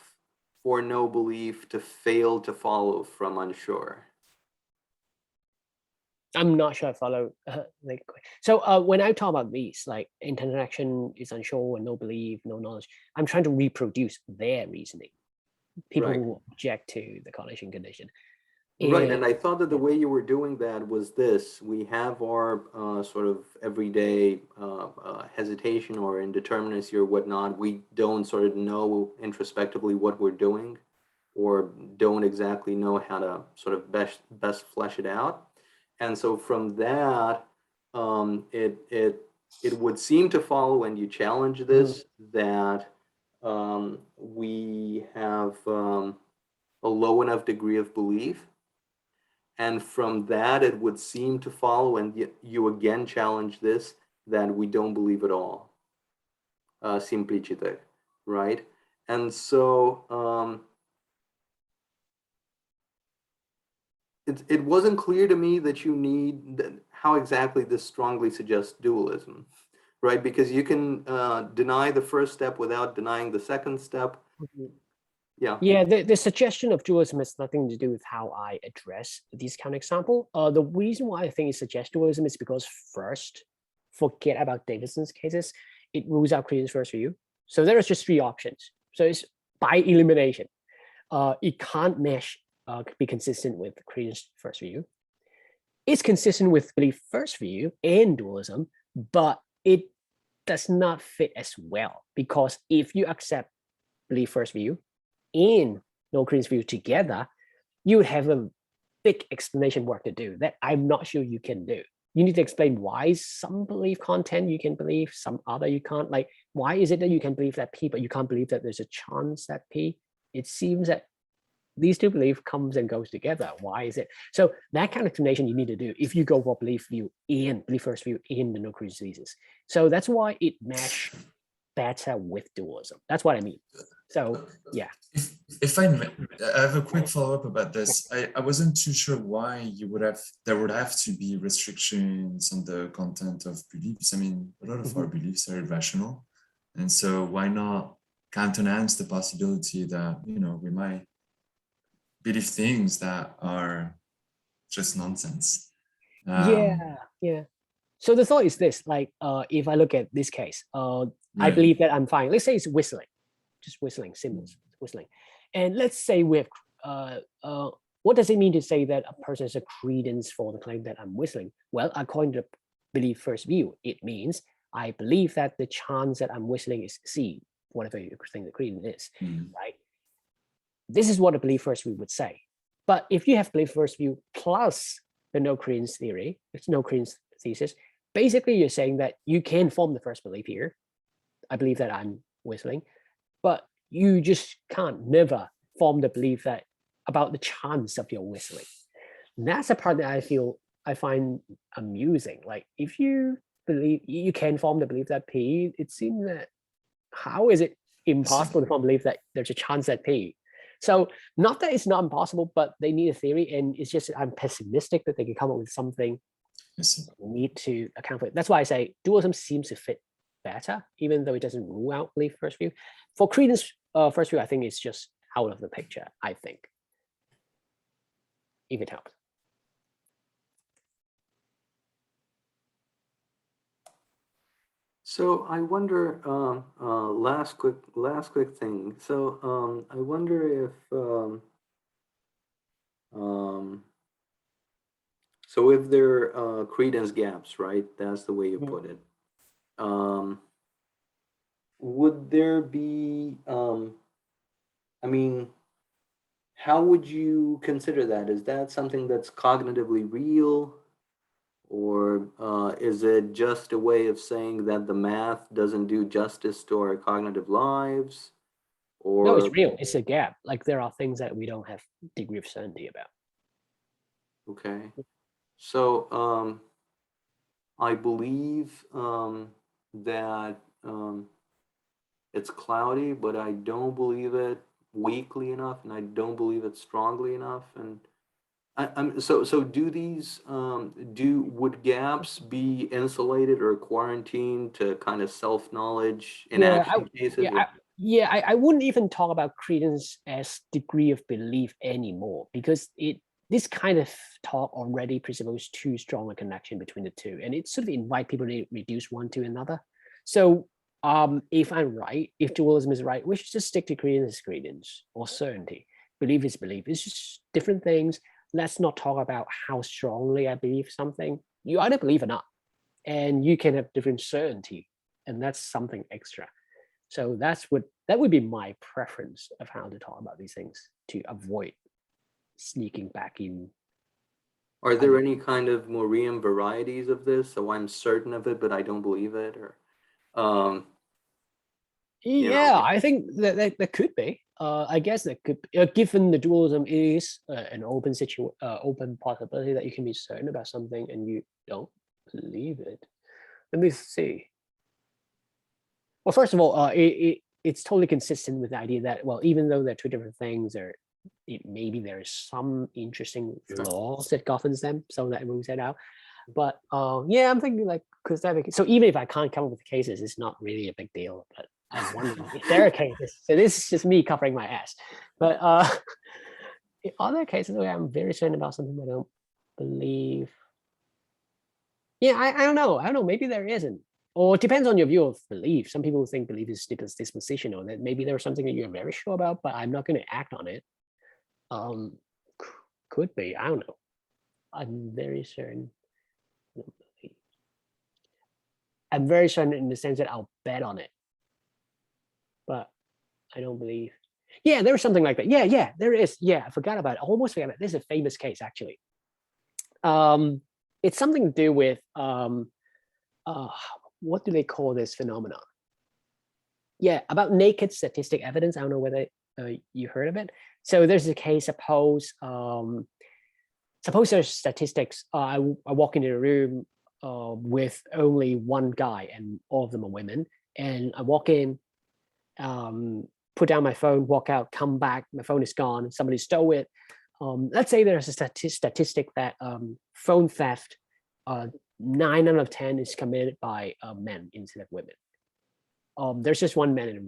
for no belief to fail to follow from unsure? I'm not sure I follow. So when I talk about these, like intentional action is unsure, no belief, no knowledge, I'm trying to reproduce their reasoning. People who object to the cognition condition. Right, and I thought that the way you were doing that was this: we have our sort of everyday hesitation or indeterminacy or whatnot. We don't sort of know introspectively what we're doing, or don't exactly know how to sort of best flesh it out. And so from that, it would seem to follow, and you challenge this, that we have a low enough degree of belief. And from that, it would seem to follow, and you again challenge this, that we don't believe at all. Simpliciter, right? And so it wasn't clear to me that you need how exactly this strongly suggests dualism. right? Because you can deny the first step without denying the second step. Yeah. Yeah, the suggestion of dualism has nothing to do with how I address this kind of example. The reason why I think it suggests dualism is because first, forget about Davidson's cases. It rules out Credence first view. So there are just three options. So it's by elimination. It can't mesh, be consistent with Credence first view. It's consistent with belief first view and dualism, but it does not fit as well, because if you accept belief first view and no Credence view together, you would have a big explanation work to do that I'm not sure you can do. You need to explain why some belief content you can believe, some other you can't. Like, why is it that you can believe that P, but you can't believe that there's a chance that P? It seems that these two beliefs comes and goes together. Why is it? So that kind of explanation you need to do if you go for belief view and belief first view in the no Credence thesis. So that's why it meshes better with dualism. That's what I mean. So yeah. If I may, I have a quick follow-up about this. I wasn't too sure why there would have to be restrictions on the content of beliefs. I mean, a lot of our beliefs are irrational. And so why not countenance the possibility that, you know, we might believe things that are just nonsense. Yeah. So the thought is this, like, if I look at this case, I believe that I'm fine. Let's say it's whistling, just whistling, symbols, whistling. And let's say we have, what does it mean to say that a person has a credence for the claim that I'm whistling? Well, according to belief first view, it means I believe that the chance that I'm whistling is C, whatever you think the credence is, right? This is what a belief first view would say. But if you have belief first view plus the no Credence theory, it's no Credence thesis, basically you're saying that you can form the first belief here. I believe that I'm whistling, but you just can't never form the belief that about the chance of your whistling. And that's the part that I find amusing. Like, if you believe you can form the belief that P, it seems that how is it impossible to form belief that there's a chance that P? So not that it's not impossible, but they need a theory, and it's just I'm pessimistic that they can come up with something. We need to account for it. That's why I say dualism seems to fit better, even though it doesn't rule out belief first view. For Credence first view, I think it's just out of the picture, I think, if it helps. So I wonder, last quick thing. So I wonder if, so if there are credence gaps, right? That's the way you put it. Would there be, I mean, how would you consider that? Is that something that's cognitively real? Or is it just a way of saying that the math doesn't do justice to our cognitive lives? Or no, it's real. It's a gap. Like, there are things that we don't have degree of certainty about. Okay. So I believe that it's cloudy, but I don't believe it weakly enough, and I don't believe it strongly enough. And so do these would gaps be insulated or quarantined to kind of self-knowledge in action cases? I wouldn't even talk about credence as degree of belief anymore, because this kind of talk already presupposes too strong a connection between the two, and it sort of invite people to reduce one to another. So if I'm right, if dualism is right, we should just stick to credence or certainty. Belief is belief. It's just different things. Let's not talk about how strongly I believe something. You either believe or not, and you can have different certainty, and that's something extra. So that would be my preference of how to talk about these things to avoid sneaking back in. Are there any kind of Morean varieties of this? So I'm certain of it, but I don't believe it, or I think that there could be. I guess that could, given the dualism is an open open possibility that you can be certain about something and you don't believe it. Let me see. Well, first of all, it's totally consistent with the idea that, well, even though they're two different things, maybe there is some interesting laws that governs them, so that rules it out. But yeah, I'm thinking like, so even if I can't come up with cases, it's not really a big deal. But I'm wondering if there are cases. So this is just me covering my ass. But in other cases where I'm very certain about something I don't believe. Yeah, I don't know. I don't know. Maybe there isn't. Or it depends on your view of belief. Some people think belief is dispositional, that maybe there's something that you're very sure about, but I'm not going to act on it. Could be. I don't know. I'm very certain. I'm very certain in the sense that I'll bet on it, but I don't believe. Yeah, there was something like that. Yeah, there is. Yeah, I forgot about it. I almost forgot about it. This is a famous case, actually. It's something to do with what do they call this phenomenon? Yeah, about naked statistic evidence. I don't know whether you heard of it. So there's a case. Suppose there's statistics. I walk into a room with only one guy, and all of them are women. And I walk in, put down my phone, walk out, come back. My phone is gone. Somebody stole it. Let's say there's a statistic that phone theft, 9 out of 10 is committed by men instead of women. There's just one man in the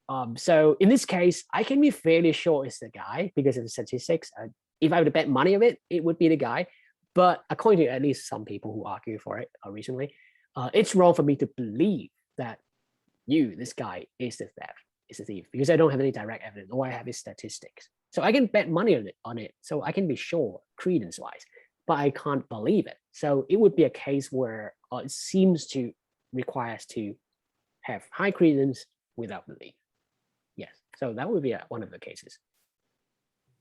room. So in this case, I can be fairly sure it's the guy because of the statistics. If I were to bet money of it, it would be the guy. But according to at least some people who argue for it recently, it's wrong for me to believe that this guy, is the thief, because I don't have any direct evidence. All I have is statistics. So I can bet money on it. So I can be sure, credence-wise, but I can't believe it. So it would be a case where it seems to require us to have high credence without belief. Yes. So that would be one of the cases.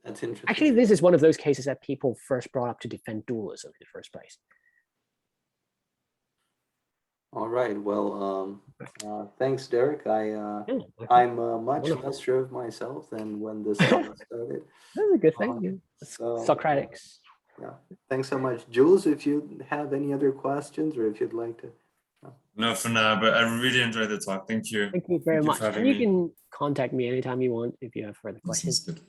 That's interesting. Actually, this is one of those cases that people first brought up to defend dualism in the first place. All right. Well, thanks, Derek. I'm much less sure of myself than when this started. That's a good thing. Socratics. Yeah. Thanks so much, Jules. If you have any other questions, or if you'd like to. No, for now, but I really enjoyed the talk. Thank you. Thank you very much. And you can contact me anytime you want if you have further questions. Good.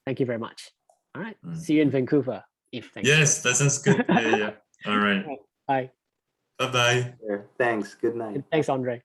Thank you very much. All right. See you in Vancouver. Yes, that sounds good. Yeah. All right. Bye. Bye-bye. Thanks. Good night. Thanks, Andre.